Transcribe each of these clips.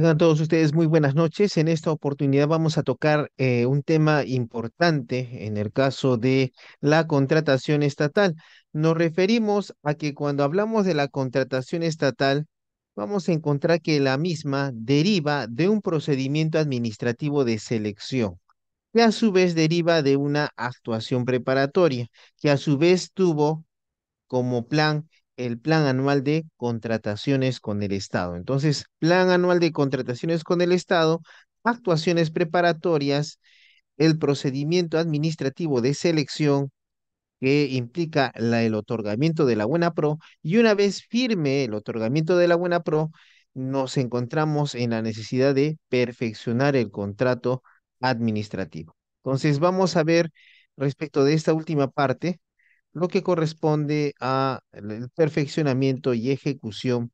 Tengan todos ustedes muy buenas noches. En esta oportunidad vamos a tocar un tema importante en el caso de la contratación estatal. Nos referimos a que cuando hablamos de la contratación estatal, vamos a encontrar que la misma deriva de un procedimiento administrativo de selección, que a su vez deriva de una actuación preparatoria, que a su vez tuvo como plan el plan anual de contrataciones con el Estado. Entonces, plan anual de contrataciones con el Estado, actuaciones preparatorias, el procedimiento administrativo de selección que implica el otorgamiento de la buena pro, y una vez firme el otorgamiento de la buena pro, nos encontramos en la necesidad de perfeccionar el contrato administrativo. Entonces, vamos a ver respecto de esta última parte lo que corresponde a el perfeccionamiento y ejecución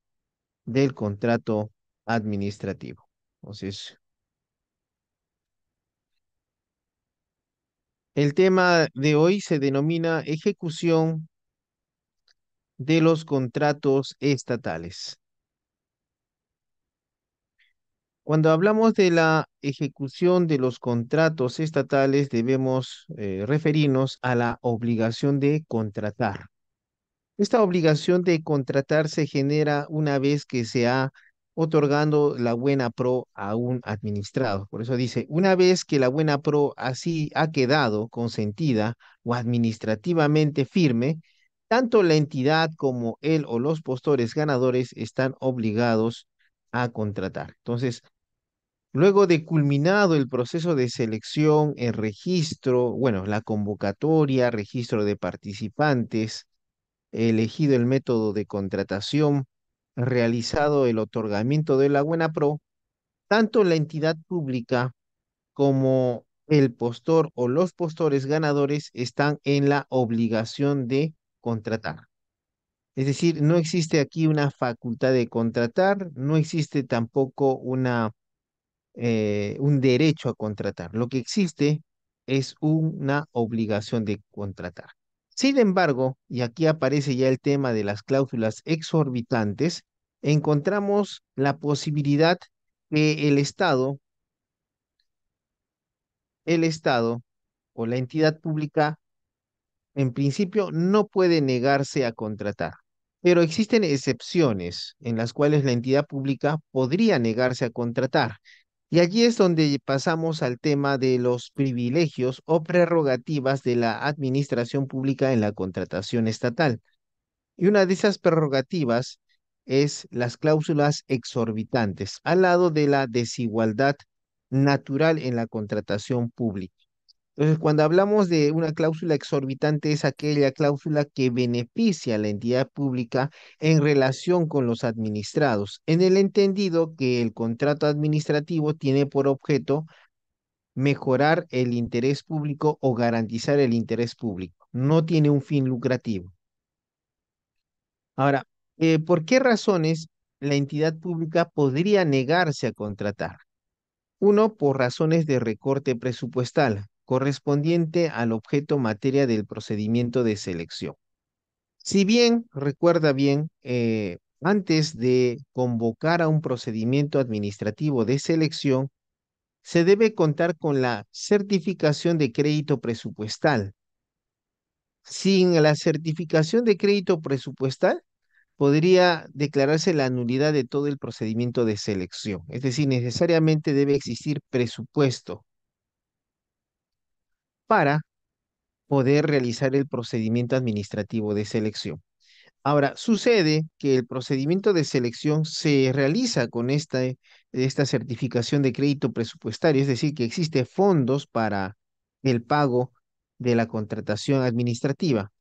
del contrato administrativo. Entonces, el tema de hoy se denomina ejecución de los contratos estatales. Cuando hablamos de la ejecución de los contratos estatales, debemos referirnos a la obligación de contratar. Esta obligación de contratar se genera una vez que se ha otorgando la buena pro a un administrado. Por eso dice, una vez que la buena pro así ha quedado consentida o administrativamente firme, tanto la entidad como él o los postores ganadores están obligados a contratar. Entonces, luego de culminado el proceso de selección, el registro, bueno, la convocatoria, registro de participantes, elegido el método de contratación, realizado el otorgamiento de la buena pro, tanto la entidad pública como el postor o los postores ganadores están en la obligación de contratar. Es decir, no existe aquí una facultad de contratar, no existe tampoco un derecho a contratar. Lo que existe es una obligación de contratar. Sin embargo, y aquí aparece ya el tema de las cláusulas exorbitantes, encontramos la posibilidad que el Estado o la entidad pública en principio no puede negarse a contratar. Pero existen excepciones en las cuales la entidad pública podría negarse a contratar. Y allí es donde pasamos al tema de los privilegios o prerrogativas de la administración pública en la contratación estatal. Y una de esas prerrogativas es las cláusulas exorbitantes, al lado de la desigualdad natural en la contratación pública. Entonces, cuando hablamos de una cláusula exorbitante, es aquella cláusula que beneficia a la entidad pública en relación con los administrados, en el entendido que el contrato administrativo tiene por objeto mejorar el interés público o garantizar el interés público. No tiene un fin lucrativo. Ahora, ¿por qué razones la entidad pública podría negarse a contratar? Uno, por razones de recorte presupuestal, correspondiente al objeto materia del procedimiento de selección. Si bien, recuerda bien, antes de convocar a un procedimiento administrativo de selección, se debe contar con la certificación de crédito presupuestal. Sin la certificación de crédito presupuestal, podría declararse la nulidad de todo el procedimiento de selección. Es decir, necesariamente debe existir presupuesto para poder realizar el procedimiento administrativo de selección. Ahora, sucede que el procedimiento de selección se realiza con esta certificación de crédito presupuestario, es decir, que existe fondos para el pago de la contratación administrativa.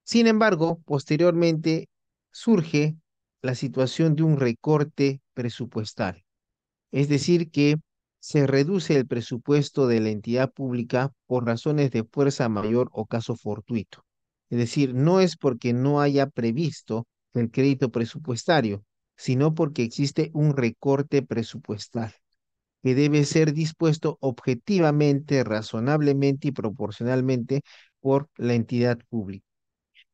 Sin embargo, posteriormente surge la situación de un recorte presupuestal. Es decir, que se reduce el presupuesto de la entidad pública por razones de fuerza mayor o caso fortuito. Es decir, no es porque no haya previsto el crédito presupuestario, sino porque existe un recorte presupuestal que debe ser dispuesto objetivamente, razonablemente y proporcionalmente por la entidad pública.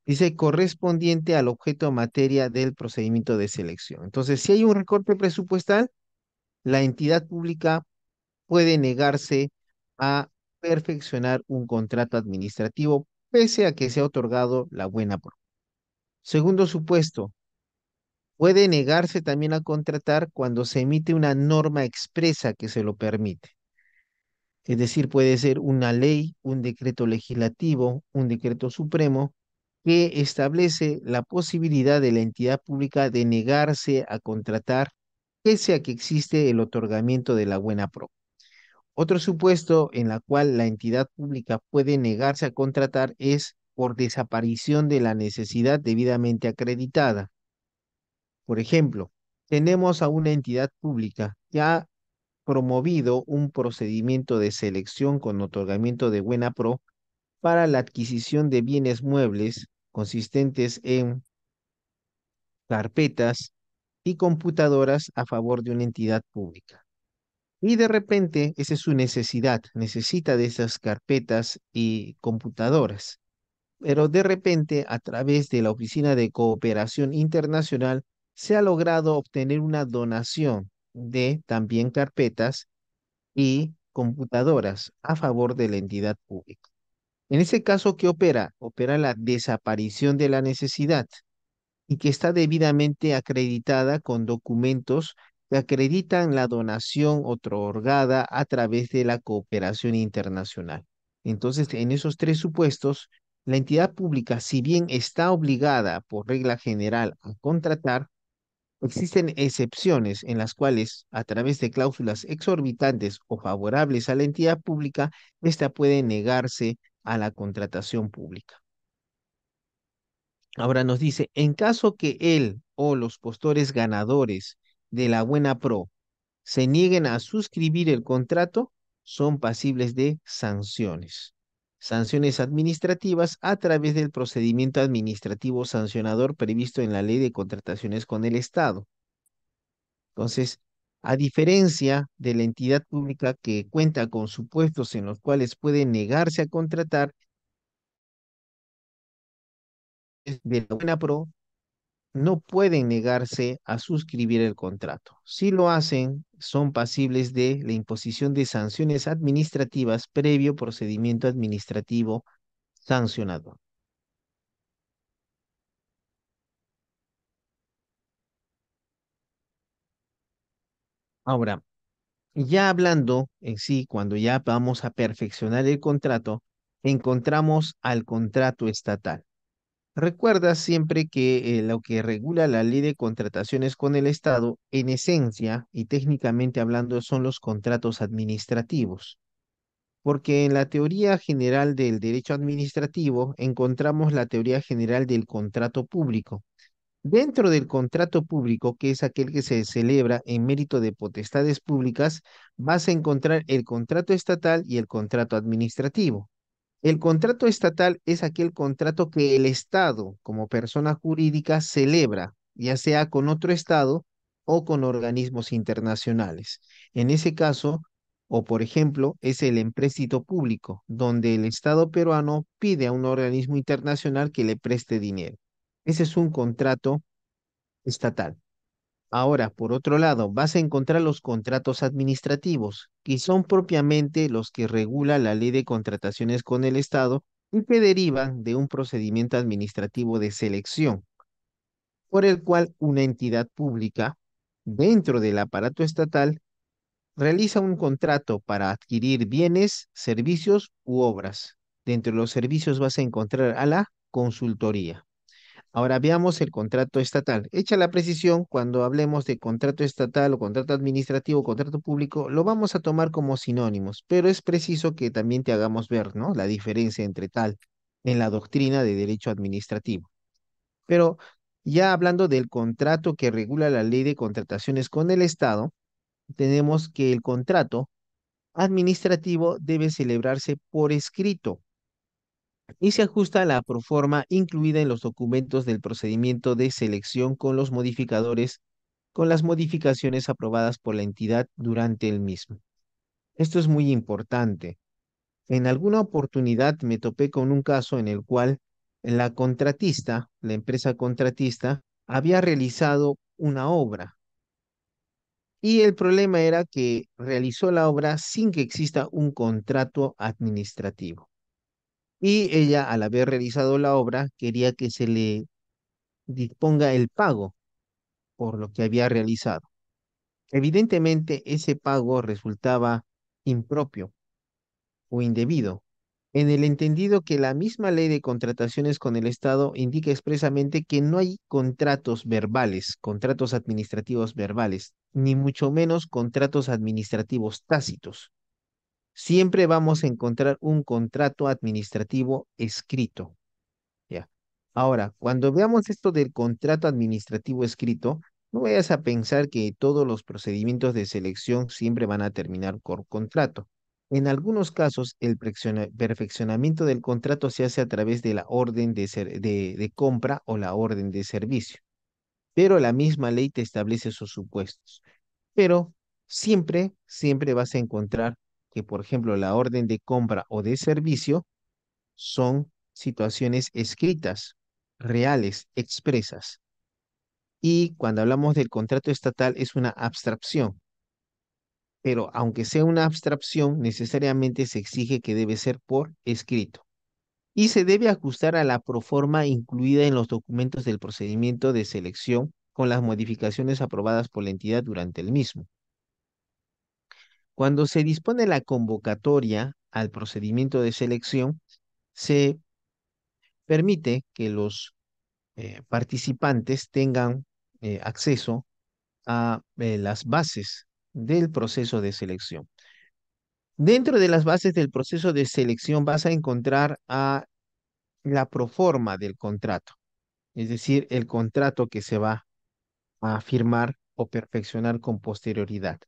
Dice correspondiente al objeto materia del procedimiento de selección. Entonces, si hay un recorte presupuestal, la entidad pública puede negarse a perfeccionar un contrato administrativo pese a que se ha otorgado la buena prueba. Segundo supuesto, puede negarse también a contratar cuando se emite una norma expresa que se lo permite. Es decir, puede ser una ley, un decreto legislativo, un decreto supremo que establece la posibilidad de la entidad pública de negarse a contratar pese a que existe el otorgamiento de la buena pro. Otro supuesto en la cual la entidad pública puede negarse a contratar es por desaparición de la necesidad debidamente acreditada. Por ejemplo, tenemos a una entidad pública que ha promovido un procedimiento de selección con otorgamiento de buena pro para la adquisición de bienes muebles consistentes en carpetas y computadoras a favor de una entidad pública. Y de repente, esa es su necesidad, necesita de esas carpetas y computadoras. Pero de repente, a través de la Oficina de Cooperación Internacional, se ha logrado obtener una donación de también carpetas y computadoras a favor de la entidad pública. En ese caso, ¿qué opera? Opera la desaparición de la necesidad y que está debidamente acreditada con documentos que acreditan la donación otorgada a través de la cooperación internacional. Entonces, en esos tres supuestos, la entidad pública, si bien está obligada por regla general a contratar, existen excepciones en las cuales, a través de cláusulas exorbitantes o favorables a la entidad pública, ésta puede negarse a la contratación pública. Ahora nos dice, en caso que él o los postores ganadores de la buena pro se nieguen a suscribir el contrato, son pasibles de sanciones. Sanciones administrativas a través del procedimiento administrativo sancionador previsto en la Ley de Contrataciones con el Estado. Entonces, a diferencia de la entidad pública que cuenta con supuestos en los cuales puede negarse a contratar, de la buena pro no pueden negarse a suscribir el contrato. Si lo hacen, son pasibles de la imposición de sanciones administrativas previo procedimiento administrativo sancionador. Ahora, ya hablando en sí, cuando ya vamos a perfeccionar el contrato, encontramos al contrato estatal. Recuerda siempre que lo que regula la ley de contrataciones con el Estado, en esencia y técnicamente hablando, son los contratos administrativos. Porque en la teoría general del derecho administrativo encontramos la teoría general del contrato público. Dentro del contrato público, que es aquel que se celebra en mérito de potestades públicas, vas a encontrar el contrato estatal y el contrato administrativo. El contrato estatal es aquel contrato que el Estado, como persona jurídica, celebra, ya sea con otro Estado o con organismos internacionales. En ese caso, o por ejemplo, es el empréstito público, donde el Estado peruano pide a un organismo internacional que le preste dinero. Ese es un contrato estatal. Ahora, por otro lado, vas a encontrar los contratos administrativos, que son propiamente los que regula la ley de contrataciones con el Estado y que derivan de un procedimiento administrativo de selección, por el cual una entidad pública, dentro del aparato estatal, realiza un contrato para adquirir bienes, servicios u obras. Dentro de los servicios vas a encontrar a la consultoría. Ahora veamos el contrato estatal. Hecha la precisión, cuando hablemos de contrato estatal o contrato administrativo o contrato público, lo vamos a tomar como sinónimos, pero es preciso que también te hagamos ver, ¿no? La diferencia entre tal en la doctrina de derecho administrativo. Pero ya hablando del contrato que regula la ley de contrataciones con el Estado, tenemos que el contrato administrativo debe celebrarse por escrito y se ajusta a la proforma incluida en los documentos del procedimiento de selección con los modificadores, con las modificaciones aprobadas por la entidad durante el mismo. Esto es muy importante. En alguna oportunidad me topé con un caso en el cual la contratista, la empresa contratista, había realizado una obra Y el problema era que realizó la obra sin que exista un contrato administrativo. Y ella, al haber realizado la obra, quería que se le disponga el pago por lo que había realizado. Evidentemente, ese pago resultaba impropio o indebido, en el entendido que la misma ley de contrataciones con el Estado indica expresamente que no hay contratos verbales, contratos administrativos verbales, ni mucho menos contratos administrativos tácitos. Siempre vamos a encontrar un contrato administrativo escrito. ¿Ya? Ahora, cuando veamos esto del contrato administrativo escrito, no vayas a pensar que todos los procedimientos de selección siempre van a terminar por contrato. En algunos casos, el perfeccionamiento del contrato se hace a través de la orden de compra o la orden de servicio, pero la misma ley te establece sus supuestos. Pero siempre vas a encontrar que, por ejemplo, la orden de compra o de servicio son situaciones escritas, reales, expresas. Y cuando hablamos del contrato estatal es una abstracción, pero aunque sea una abstracción, necesariamente se exige que debe ser por escrito. Y se debe ajustar a la proforma incluida en los documentos del procedimiento de selección con las modificaciones aprobadas por la entidad durante el mismo. Cuando se dispone la convocatoria al procedimiento de selección, se permite que los participantes tengan acceso a las bases del proceso de selección. Dentro de las bases del proceso de selección vas a encontrar a la proforma del contrato, es decir, el contrato que se va a firmar o perfeccionar con posterioridad.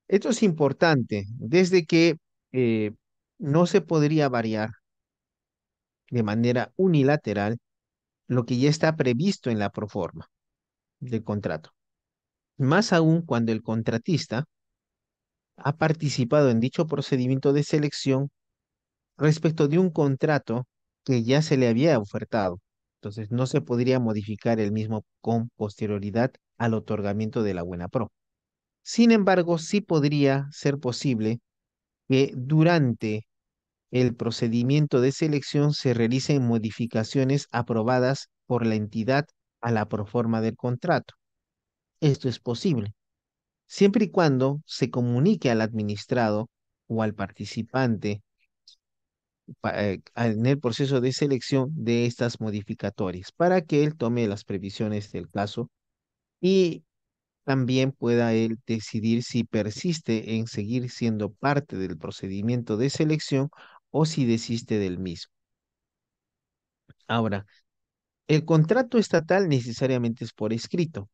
Esto es importante, desde que eh, no se podría variar de manera unilateral lo que ya está previsto en la proforma del contrato. Más aún cuando el contratista ha participado en dicho procedimiento de selección respecto de un contrato que ya se le había ofertado. Entonces, no se podría modificar el mismo con posterioridad al otorgamiento de la buena pro. Sin embargo, sí podría ser posible que durante el procedimiento de selección se realicen modificaciones aprobadas por la entidad a la proforma del contrato. Esto es posible, siempre y cuando se comunique al administrado o al participante en el proceso de selección de estas modificatorias para que él tome las previsiones del caso y también pueda él decidir si persiste en seguir siendo parte del procedimiento de selección o si desiste del mismo. Ahora, el contrato estatal necesariamente es por escrito.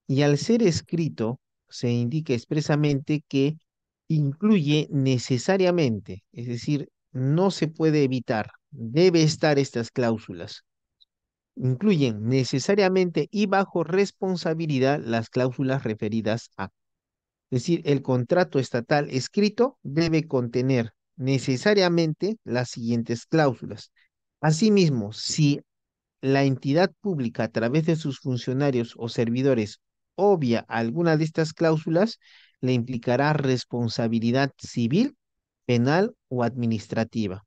Y al ser escrito, se indica expresamente que incluye necesariamente, es decir, no se puede evitar, debe estar estas cláusulas. Incluyen necesariamente y bajo responsabilidad las cláusulas referidas a. Es decir, el contrato estatal escrito debe contener necesariamente las siguientes cláusulas. Asimismo, si la entidad pública a través de sus funcionarios o servidores obvia alguna de estas cláusulas, le implicará responsabilidad civil, penal o administrativa.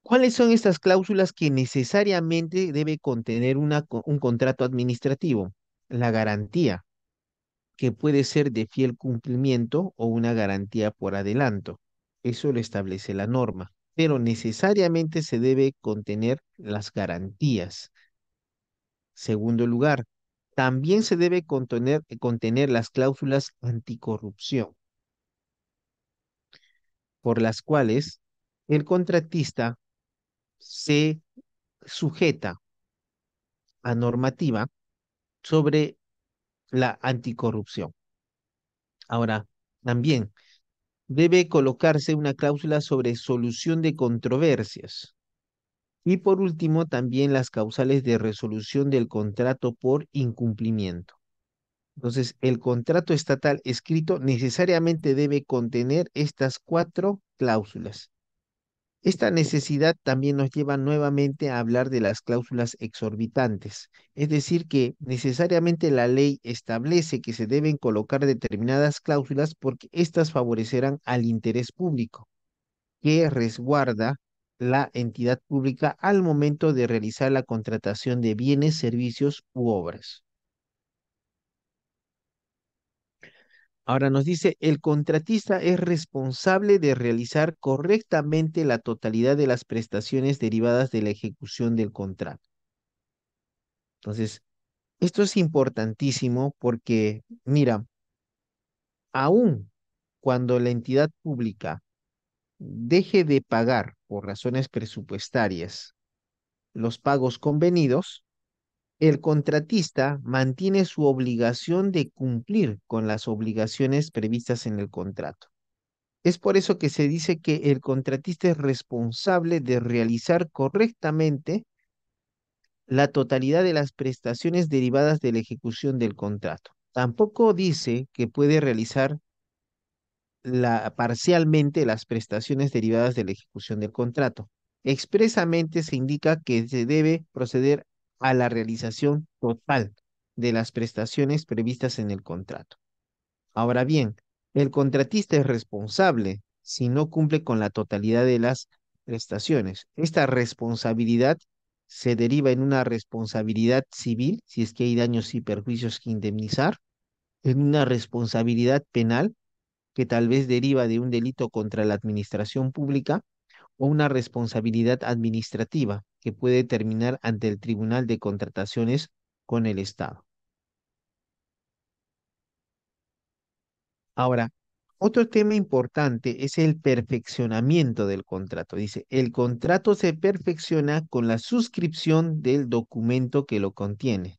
¿Cuáles son estas cláusulas que necesariamente debe contener un contrato administrativo? La garantía, que puede ser de fiel cumplimiento o una garantía por adelanto. Eso lo establece la norma, pero necesariamente se debe contener las garantías. Segundo lugar, también se debe contener las cláusulas anticorrupción, por las cuales el contratista se sujeta a normativa sobre la anticorrupción. Ahora, también debe colocarse una cláusula sobre solución de controversias. Y por último, también las causales de resolución del contrato por incumplimiento. Entonces, el contrato estatal escrito necesariamente debe contener estas cuatro cláusulas. Esta necesidad también nos lleva nuevamente a hablar de las cláusulas exorbitantes, es decir, que necesariamente la ley establece que se deben colocar determinadas cláusulas porque éstas favorecerán al interés público, que resguarda la entidad pública al momento de realizar la contratación de bienes, servicios u obras. Ahora nos dice, el contratista es responsable de realizar correctamente la totalidad de las prestaciones derivadas de la ejecución del contrato. Entonces, esto es importantísimo porque, mira, aun cuando la entidad pública deje de pagar por razones presupuestarias los pagos convenidos, el contratista mantiene su obligación de cumplir con las obligaciones previstas en el contrato. Es por eso que se dice que el contratista es responsable de realizar correctamente la totalidad de las prestaciones derivadas de la ejecución del contrato. Tampoco dice que puede realizar parcialmente las prestaciones derivadas de la ejecución del contrato. Expresamente se indica que se debe proceder a la realización total de las prestaciones previstas en el contrato. Ahora bien, el contratista es responsable si no cumple con la totalidad de las prestaciones. Esta responsabilidad se deriva en una responsabilidad civil, si es que hay daños y perjuicios que indemnizar, en una responsabilidad penal, que tal vez deriva de un delito contra la administración pública, o una responsabilidad administrativa, que puede terminar ante el Tribunal de Contrataciones con el Estado. Ahora, otro tema importante es el perfeccionamiento del contrato. Dice, el contrato se perfecciona con la suscripción del documento que lo contiene.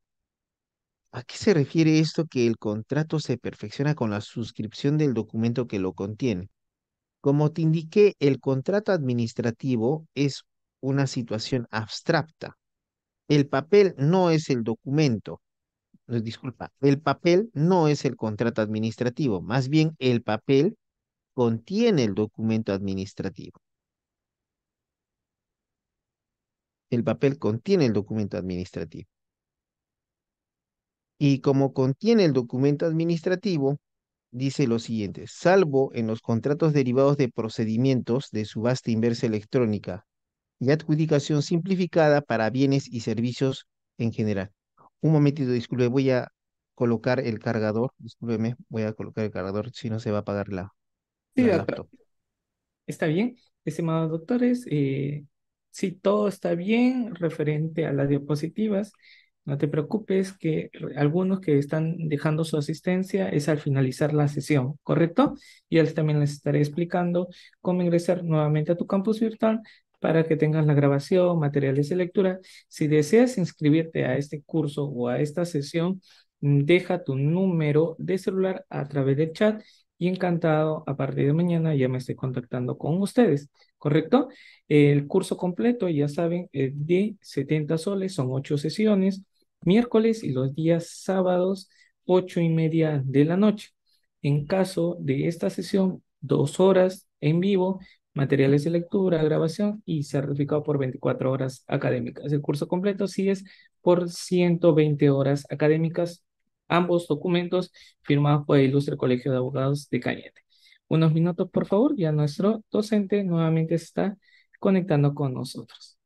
¿A qué se refiere esto que el contrato se perfecciona con la suscripción del documento que lo contiene? Como te indiqué, el contrato administrativo es una situación abstracta. El papel no es el documento. Disculpa, el papel no es el contrato administrativo. Más bien, el papel contiene el documento administrativo. El papel contiene el documento administrativo. Y como contiene el documento administrativo, dice lo siguiente, salvo en los contratos derivados de procedimientos de subasta inversa electrónica y adjudicación simplificada para bienes y servicios en general. Un momentito, disculpe, voy a colocar el cargador, discúlpeme, voy a colocar el cargador, si no se va a apagar Sí, la doctor. laptop. Está bien, estimados doctores. Si todo está bien referente a las diapositivas, no te preocupes que algunos que están dejando su asistencia es al finalizar la sesión, ¿correcto? Y él también les estaré explicando cómo ingresar nuevamente a tu campus virtual para que tengas la grabación, materiales de lectura. Si deseas inscribirte a este curso o a esta sesión, deja tu número de celular a través del chat y encantado, a partir de mañana ya me estoy contactando con ustedes, ¿correcto? El curso completo, ya saben, es de 70 soles, son 8 sesiones, miércoles y los días sábados, 8:30 de la noche. En caso de esta sesión, 2 horas en vivo, materiales de lectura, grabación y certificado por 24 horas académicas. El curso completo sí es por 120 horas académicas, ambos documentos firmados por el Ilustre Colegio de Abogados de Cañete. Unos minutos, por favor, ya nuestro docente nuevamente se está conectando con nosotros.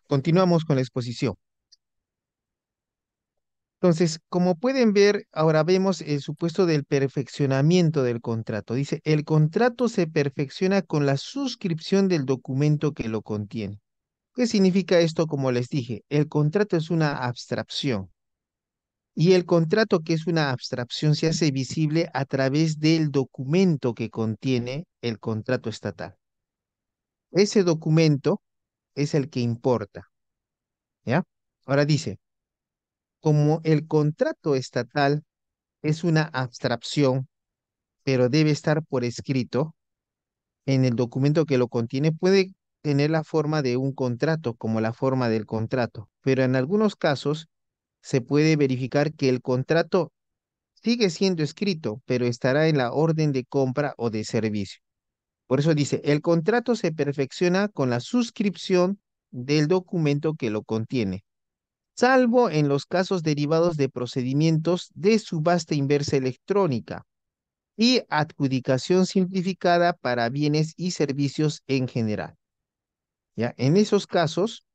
Continuamos con la exposición. Entonces, como pueden ver, ahora vemos el supuesto del perfeccionamiento del contrato. Dice, el contrato se perfecciona con la suscripción del documento que lo contiene. ¿Qué significa esto? Como les dije, el contrato es una abstracción y el contrato, que es una abstracción, se hace visible a través del documento que contiene el contrato estatal. Ese documento es el que importa, ¿ya? Ahora dice, como el contrato estatal es una abstracción, pero debe estar por escrito en el documento que lo contiene. Puede tener la forma de un contrato, como la forma del contrato, pero en algunos casos se puede verificar que el contrato sigue siendo escrito, pero estará en la orden de compra o de servicio. Por eso dice, el contrato se perfecciona con la suscripción del documento que lo contiene, salvo en los casos derivados de procedimientos de subasta inversa electrónica y adjudicación simplificada para bienes y servicios en general. ¿Ya? En esos casos,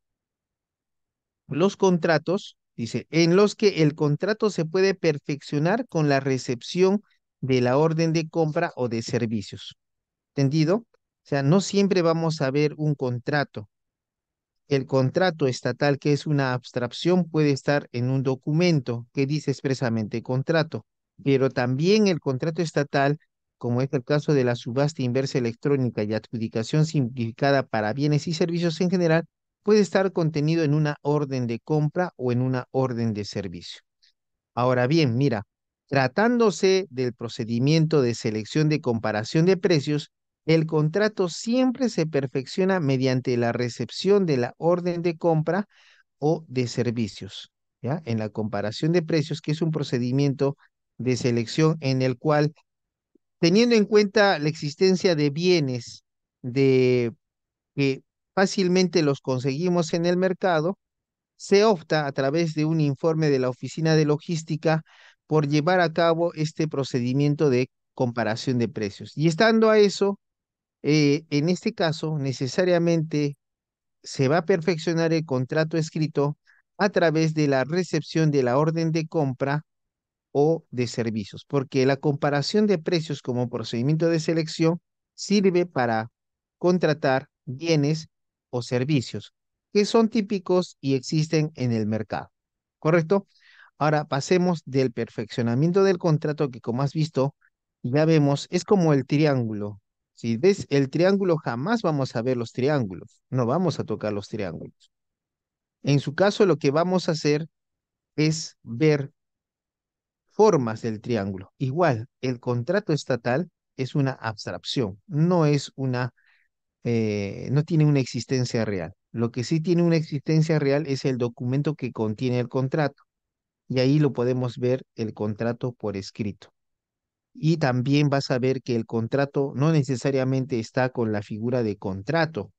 los contratos, dice, en los que el contrato se puede perfeccionar con la recepción de la orden de compra o de servicios. ¿Entendido? O sea, no siempre vamos a ver un contrato. El contrato estatal, que es una abstracción, puede estar en un documento que dice expresamente contrato, pero también el contrato estatal, como es el caso de la subasta inversa electrónica y adjudicación simplificada para bienes y servicios en general, puede estar contenido en una orden de compra o en una orden de servicio. Ahora bien, mira, tratándose del procedimiento de selección de comparación de precios, el contrato siempre se perfecciona mediante la recepción de la orden de compra o de servicios, ¿ya? En la comparación de precios, que es un procedimiento de selección en el cual, teniendo en cuenta la existencia de bienes de que fácilmente los conseguimos en el mercado, se opta a través de un informe de la Oficina de Logística por llevar a cabo este procedimiento de comparación de precios. Y estando a eso, en este caso, necesariamente se va a perfeccionar el contrato escrito a través de la recepción de la orden de compra o de servicios, porque la comparación de precios como procedimiento de selección sirve para contratar bienes o servicios que son típicos y existen en el mercado. ¿Correcto? Ahora pasemos del perfeccionamiento del contrato que, como has visto, ya vemos, es como el triángulo. Si ves el triángulo, jamás vamos a ver los triángulos, no vamos a tocar los triángulos. En su caso, lo que vamos a hacer es ver formas del triángulo. Igual, el contrato estatal es una abstracción, no tiene una existencia real. Lo que sí tiene una existencia real es el documento que contiene el contrato, y ahí lo podemos ver el contrato por escrito. Y también vas a ver que el contrato no necesariamente está con la figura de contrato,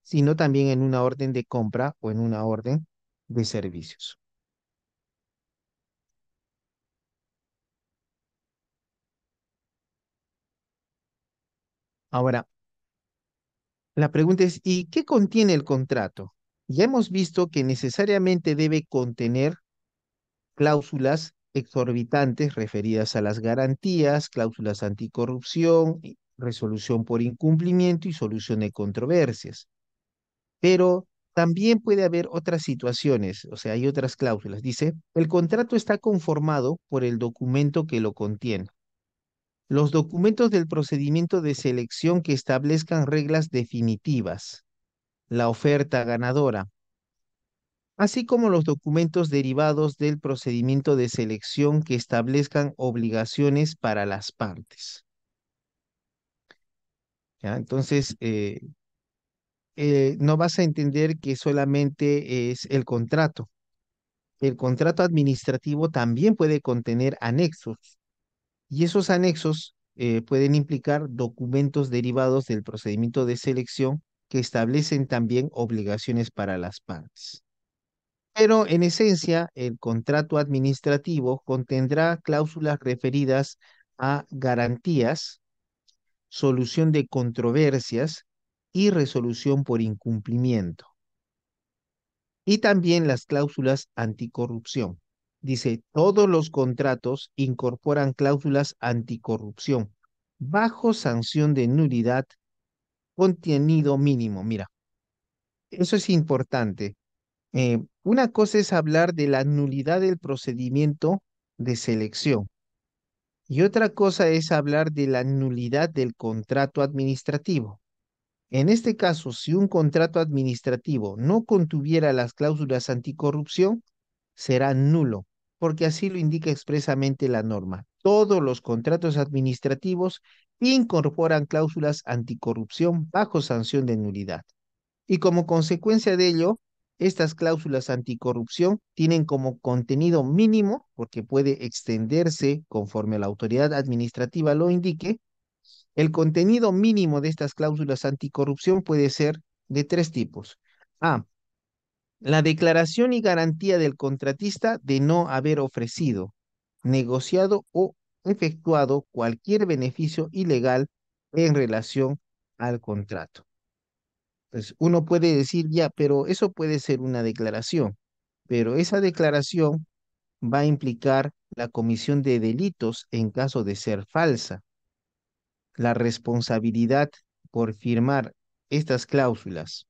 sino también en una orden de compra o en una orden de servicios. Ahora, la pregunta es, ¿y qué contiene el contrato? Ya hemos visto que necesariamente debe contener cláusulas exorbitantes referidas a las garantías, cláusulas anticorrupción, resolución por incumplimiento y solución de controversias. Pero también puede haber otras situaciones, o sea, hay otras cláusulas. Dice, el contrato está conformado por el documento que lo contiene. Los documentos del procedimiento de selección que establezcan reglas definitivas, la oferta ganadora, así como los documentos derivados del procedimiento de selección que establezcan obligaciones para las partes. ¿Ya? Entonces, no vas a entender que solamente es el contrato. El contrato administrativo también puede contener anexos, y esos anexos pueden implicar documentos derivados del procedimiento de selección que establecen también obligaciones para las partes. Pero en esencia, el contrato administrativo contendrá cláusulas referidas a garantías, solución de controversias y resolución por incumplimiento. Y también las cláusulas anticorrupción. Dice, todos los contratos incorporan cláusulas anticorrupción bajo sanción de nulidad, contenido mínimo. Mira, eso es importante. Una cosa es hablar de la nulidad del procedimiento de selección y otra cosa es hablar de la nulidad del contrato administrativo. En este caso, si un contrato administrativo no contuviera las cláusulas anticorrupción, será nulo. porque así lo indica expresamente la norma. Todos los contratos administrativos incorporan cláusulas anticorrupción bajo sanción de nulidad. Y como consecuencia de ello, estas cláusulas anticorrupción tienen como contenido mínimo, porque puede extenderse conforme la autoridad administrativa lo indique, el contenido mínimo de estas cláusulas anticorrupción puede ser de tres tipos. A, la declaración y garantía del contratista de no haber ofrecido, negociado o efectuado cualquier beneficio ilegal en relación al contrato. Pues uno puede decir, ya, pero eso puede ser una declaración, pero esa declaración va a implicar la comisión de delitos en caso de ser falsa. La responsabilidad por firmar estas cláusulas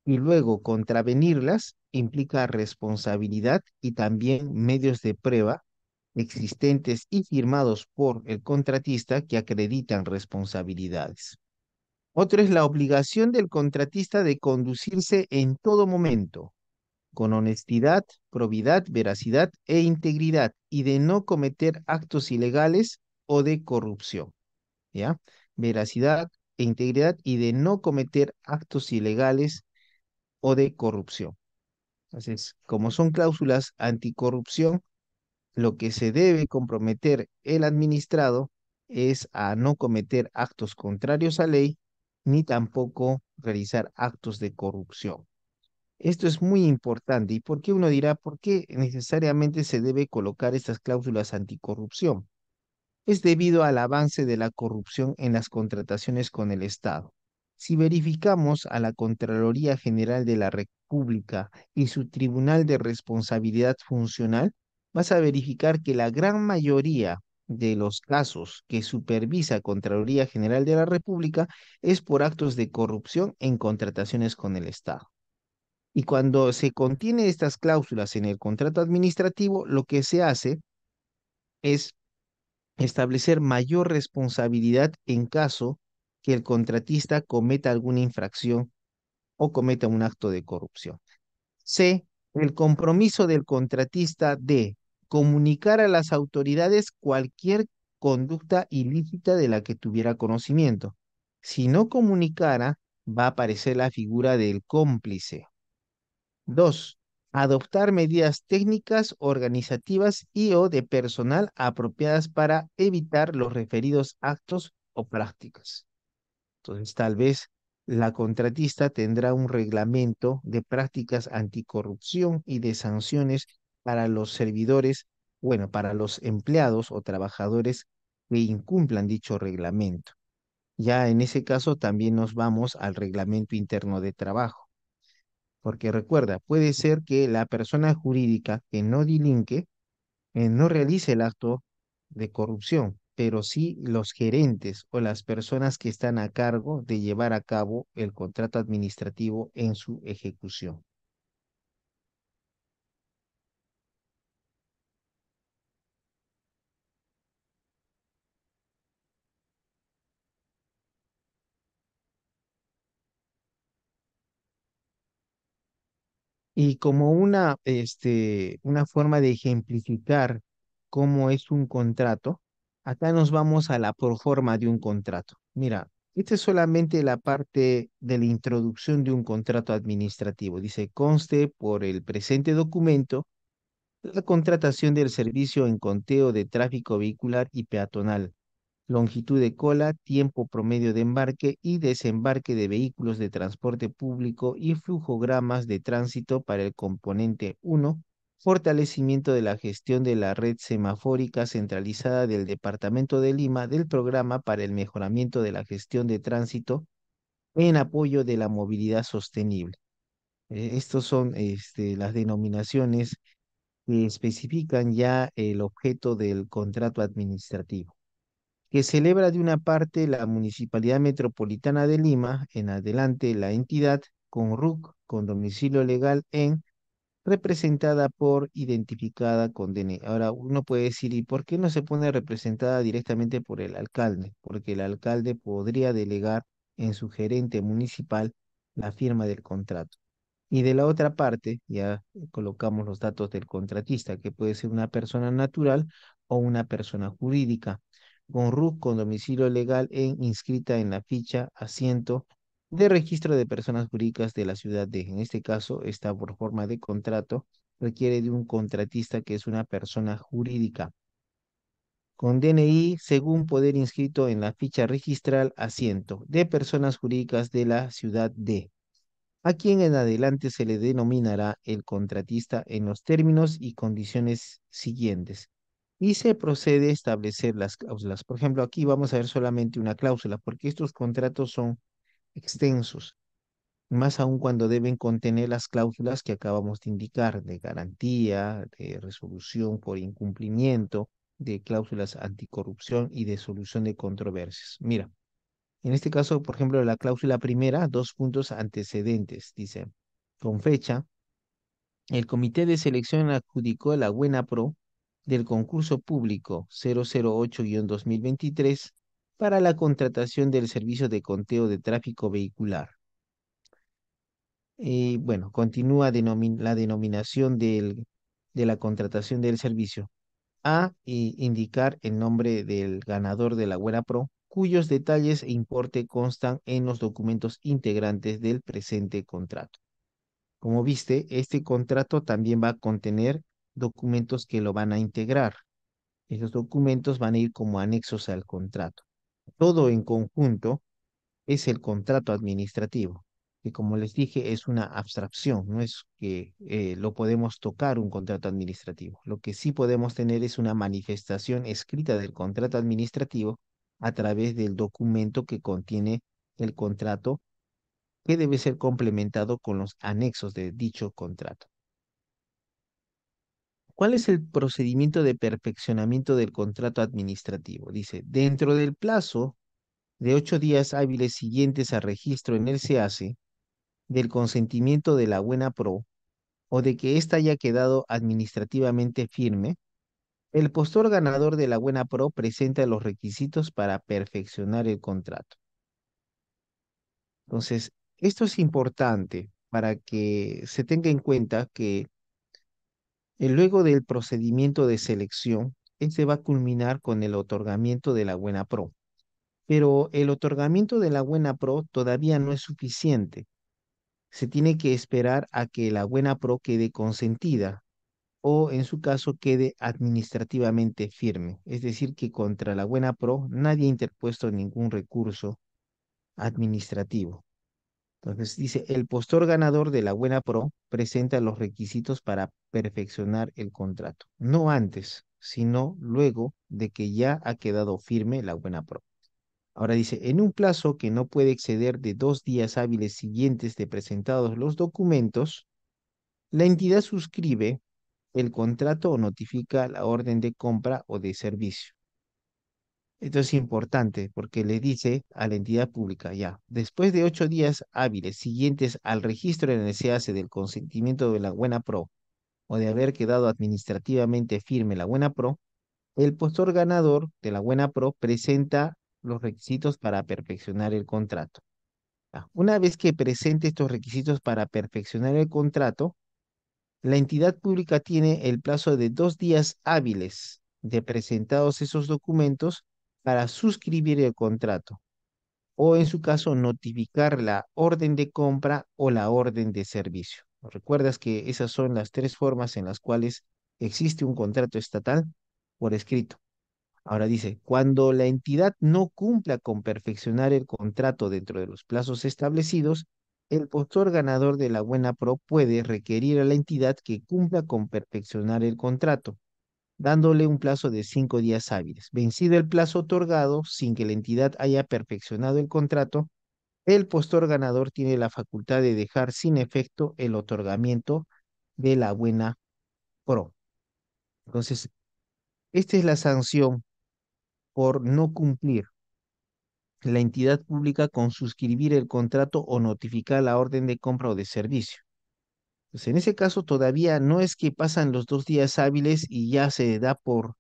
y luego contravenirlas implica responsabilidad y también medios de prueba existentes y firmados por el contratista que acreditan responsabilidades. Otro es la obligación del contratista de conducirse en todo momento con honestidad, probidad, veracidad e integridad y de no cometer actos ilegales o de corrupción, ¿ya? Veracidad e integridad y de no cometer actos ilegales o de corrupción. Entonces, como son cláusulas anticorrupción, lo que se debe comprometer el administrado es a no cometer actos contrarios a ley ni tampoco realizar actos de corrupción. Esto es muy importante. ¿Y por qué uno dirá, por qué necesariamente se debe colocar estas cláusulas anticorrupción? Es debido al avance de la corrupción en las contrataciones con el Estado. Si verificamos a la Contraloría General de la República y su Tribunal de Responsabilidad Funcional, vas a verificar que la gran mayoría de los casos que supervisa Contraloría General de la República es por actos de corrupción en contrataciones con el Estado. Y cuando se contiene estas cláusulas en el contrato administrativo, lo que se hace es establecer mayor responsabilidad en caso que el contratista cometa alguna infracción o cometa un acto de corrupción. C, el compromiso del contratista de comunicar a las autoridades cualquier conducta ilícita de la que tuviera conocimiento. Si no comunicara, va a aparecer la figura del cómplice. Dos, adoptar medidas técnicas, organizativas y o de personal apropiadas para evitar los referidos actos o prácticas. Entonces, tal vez la contratista tendrá un reglamento de prácticas anticorrupción y de sanciones para los servidores, bueno, para los empleados o trabajadores que incumplan dicho reglamento. Ya en ese caso también nos vamos al reglamento interno de trabajo. Porque recuerda, puede ser que la persona jurídica que no delinque no realice el acto de corrupción, pero sí los gerentes o las personas que están a cargo de llevar a cabo el contrato administrativo en su ejecución. Y como una forma de ejemplificar cómo es un contrato, acá nos vamos a la proforma de un contrato. Mira, esta es solamente la parte de la introducción de un contrato administrativo. Dice, conste por el presente documento la contratación del servicio en conteo de tráfico vehicular y peatonal, longitud de cola, tiempo promedio de embarque y desembarque de vehículos de transporte público y flujogramas de tránsito para el componente 1, fortalecimiento de la gestión de la red semafórica centralizada del Departamento de Lima del programa para el mejoramiento de la gestión de tránsito en apoyo de la movilidad sostenible. Estos son las denominaciones que especifican ya el objeto del contrato administrativo, que celebra de una parte la Municipalidad Metropolitana de Lima, en adelante la entidad con RUC, con domicilio legal en, representada por, identificada con DNI. Ahora uno puede decir, ¿y por qué no se pone representada directamente por el alcalde? Porque el alcalde podría delegar en su gerente municipal la firma del contrato. Y de la otra parte, ya colocamos los datos del contratista, que puede ser una persona natural o una persona jurídica, con RUC, con domicilio legal inscrita en la ficha asiento de registro de personas jurídicas de la ciudad de, en este caso, está por forma de contrato, requiere de un contratista que es una persona jurídica, con DNI según poder inscrito en la ficha registral asiento de personas jurídicas de la ciudad de, a quien en adelante se le denominará el contratista en los términos y condiciones siguientes. Y se procede a establecer las cláusulas. Por ejemplo, aquí vamos a ver solamente una cláusula, porque estos contratos son extensos, más aún cuando deben contener las cláusulas que acabamos de indicar, de garantía, de resolución por incumplimiento, de cláusulas anticorrupción y de solución de controversias. Mira, en este caso, por ejemplo, la cláusula primera, dos puntos antecedentes, dice, con fecha, el comité de selección adjudicó la buena pro del concurso público 008-2023 para la contratación del servicio de conteo de tráfico vehicular. Y bueno, continúa la denominación de la contratación del servicio. Y indicar el nombre del ganador de la Buena Pro, cuyos detalles e importe constan en los documentos integrantes del presente contrato. Como viste, este contrato también va a contener documentos que lo van a integrar. Esos documentos van a ir como anexos al contrato. Todo en conjunto es el contrato administrativo, que como les dije es una abstracción, no es que lo podemos tocar un contrato administrativo. Lo que sí podemos tener es una manifestación escrita del contrato administrativo a través del documento que contiene el contrato, que debe ser complementado con los anexos de dicho contrato. ¿Cuál es el procedimiento de perfeccionamiento del contrato administrativo? Dice, dentro del plazo de 8 días hábiles siguientes al registro en el SEACE, del consentimiento de la buena pro o de que ésta haya quedado administrativamente firme, el postor ganador de la buena pro presenta los requisitos para perfeccionar el contrato. Entonces, esto es importante para que se tenga en cuenta que luego del procedimiento de selección, este va a culminar con el otorgamiento de la buena pro. Pero el otorgamiento de la buena pro todavía no es suficiente. Se tiene que esperar a que la buena pro quede consentida o en su caso quede administrativamente firme. Es decir, que contra la buena pro nadie ha interpuesto ningún recurso administrativo. Entonces dice, el postor ganador de la buena pro presenta los requisitos para perfeccionar el contrato, no antes, sino luego de que ya ha quedado firme la buena pro. Ahora dice, en un plazo que no puede exceder de 2 días hábiles siguientes de presentados los documentos, la entidad suscribe el contrato o notifica la orden de compra o de servicio. Esto es importante porque le dice a la entidad pública, ya, después de 8 días hábiles siguientes al registro en el SEACE del consentimiento de la buena pro o de haber quedado administrativamente firme la buena pro, el postor ganador de la buena pro presenta los requisitos para perfeccionar el contrato. Una vez que presente estos requisitos para perfeccionar el contrato, la entidad pública tiene el plazo de 2 días hábiles de presentados esos documentos para suscribir el contrato o, en su caso, notificar la orden de compra o la orden de servicio. ¿Recuerdas que esas son las tres formas en las cuales existe un contrato estatal por escrito? Ahora dice, cuando la entidad no cumpla con perfeccionar el contrato dentro de los plazos establecidos, el postor ganador de la buena pro puede requerir a la entidad que cumpla con perfeccionar el contrato, dándole un plazo de 5 días hábiles. Vencido el plazo otorgado, sin que la entidad haya perfeccionado el contrato, el postor ganador tiene la facultad de dejar sin efecto el otorgamiento de la buena pro. Entonces, esta es la sanción por no cumplir la entidad pública con suscribir el contrato o notificar la orden de compra o de servicio. Pues en ese caso todavía no es que pasan los 2 días hábiles y ya se da por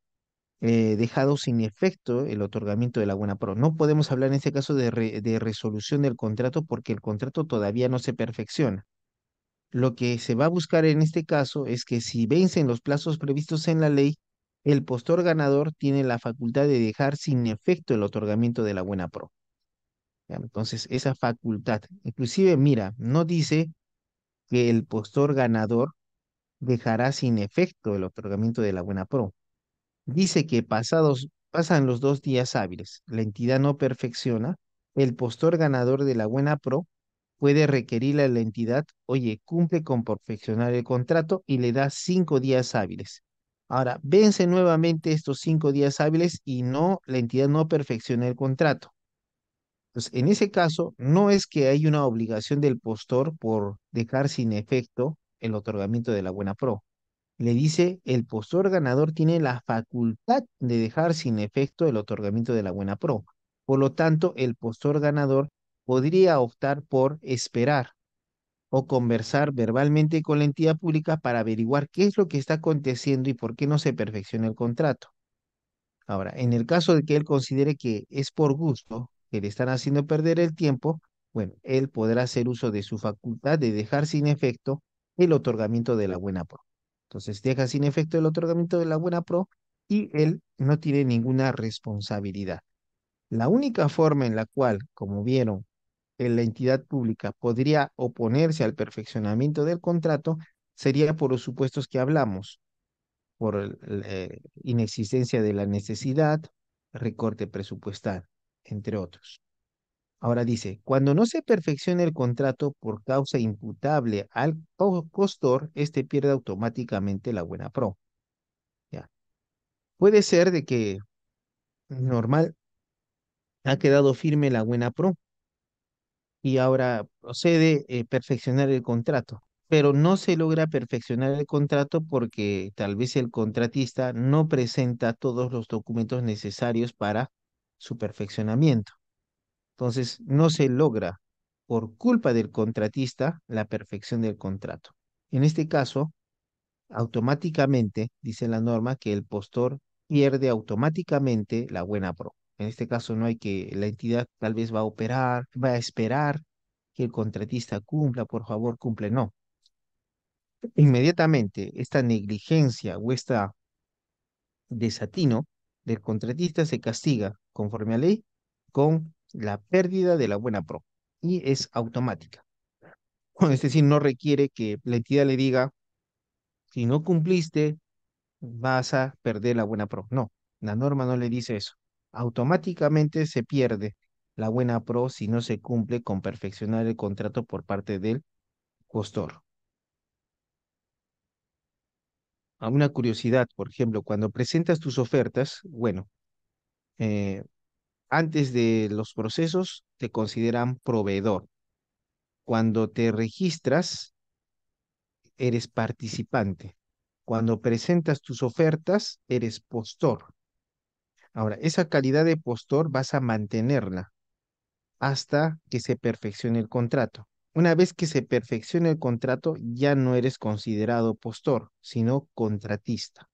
dejado sin efecto el otorgamiento de la buena pro. No podemos hablar en este caso de resolución del contrato porque el contrato todavía no se perfecciona. Lo que se va a buscar en este caso es que si vencen los plazos previstos en la ley, el postor ganador tiene la facultad de dejar sin efecto el otorgamiento de la buena pro. ¿Ya? Entonces, esa facultad, inclusive, mira, no dice que el postor ganador dejará sin efecto el otorgamiento de la buena pro. Dice que pasan los 2 días hábiles, la entidad no perfecciona, el postor ganador de la buena pro puede requerirle a la entidad, oye, cumple con perfeccionar el contrato y le da 5 días hábiles. Ahora, vence nuevamente estos 5 días hábiles y no, la entidad no perfecciona el contrato. Entonces, en ese caso, no es que hay una obligación del postor por dejar sin efecto el otorgamiento de la buena pro. Le dice, el postor ganador tiene la facultad de dejar sin efecto el otorgamiento de la buena pro. Por lo tanto, el postor ganador podría optar por esperar o conversar verbalmente con la entidad pública para averiguar qué es lo que está aconteciendo y por qué no se perfecciona el contrato. Ahora, en el caso de que él considere que es por gusto, que le están haciendo perder el tiempo, bueno, él podrá hacer uso de su facultad de dejar sin efecto el otorgamiento de la buena pro. Entonces, deja sin efecto el otorgamiento de la buena pro y él no tiene ninguna responsabilidad. La única forma en la cual, como vieron, la entidad pública podría oponerse al perfeccionamiento del contrato sería por los supuestos que hablamos, por inexistencia de la necesidad, recorte presupuestal, entre otros. Ahora dice, cuando no se perfeccione el contrato por causa imputable al postor, este pierde automáticamente la buena pro. ¿Ya? Puede ser de que normal ha quedado firme la buena pro y ahora procede perfeccionar el contrato, pero no se logra perfeccionar el contrato porque tal vez el contratista no presenta todos los documentos necesarios para su perfeccionamiento. Entonces, no se logra por culpa del contratista la perfección del contrato. En este caso, automáticamente, dice la norma, que el postor pierde automáticamente la buena pro. En este caso no hay que, la entidad tal vez va a operar, va a esperar que el contratista cumpla, por favor, cumple, no. Inmediatamente esta negligencia o esta desatino del contratista se castiga conforme a ley con la pérdida de la buena pro y es automática. Es decir, no requiere que la entidad le diga, si no cumpliste, vas a perder la buena pro. No, la norma no le dice eso. Automáticamente se pierde la buena pro si no se cumple con perfeccionar el contrato por parte del postor. A una curiosidad, por ejemplo, cuando presentas tus ofertas, bueno, eh, antes de los procesos te consideran proveedor. Cuando te registras, eres participante. Cuando presentas tus ofertas, eres postor. Ahora, esa calidad de postor vas a mantenerla hasta que se perfeccione el contrato. Una vez que se perfeccione el contrato, ya no eres considerado postor, sino contratista.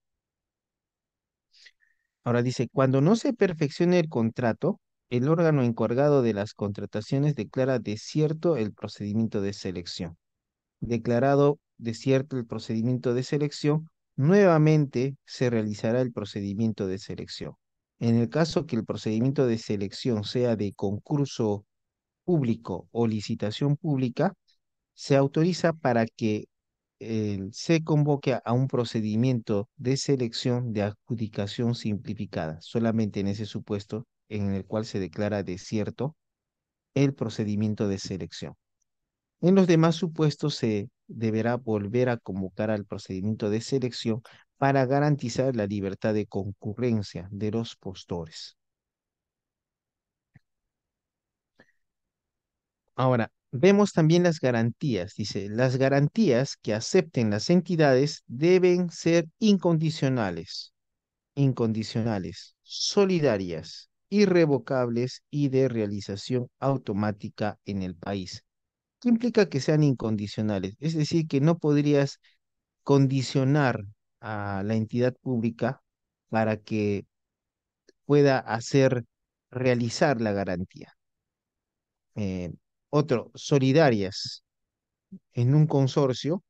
Ahora dice, cuando no se perfeccione el contrato, el órgano encargado de las contrataciones declara desierto el procedimiento de selección. Declarado desierto el procedimiento de selección, nuevamente se realizará el procedimiento de selección. En el caso que el procedimiento de selección sea de concurso público o licitación pública, se autoriza para que se convoque a un procedimiento de selección de adjudicación simplificada, solamente en ese supuesto en el cual se declara desierto el procedimiento de selección. En los demás supuestos se deberá volver a convocar al procedimiento de selección para garantizar la libertad de concurrencia de los postores. Ahora, vemos también las garantías. Dice, las garantías que acepten las entidades deben ser incondicionales, solidarias, irrevocables y de realización automática en el país. ¿Qué implica que sean incondicionales? Es decir, que no podrías condicionar a la entidad pública para que pueda realizar la garantía. Eh, Otro, solidarias. en un consorcio,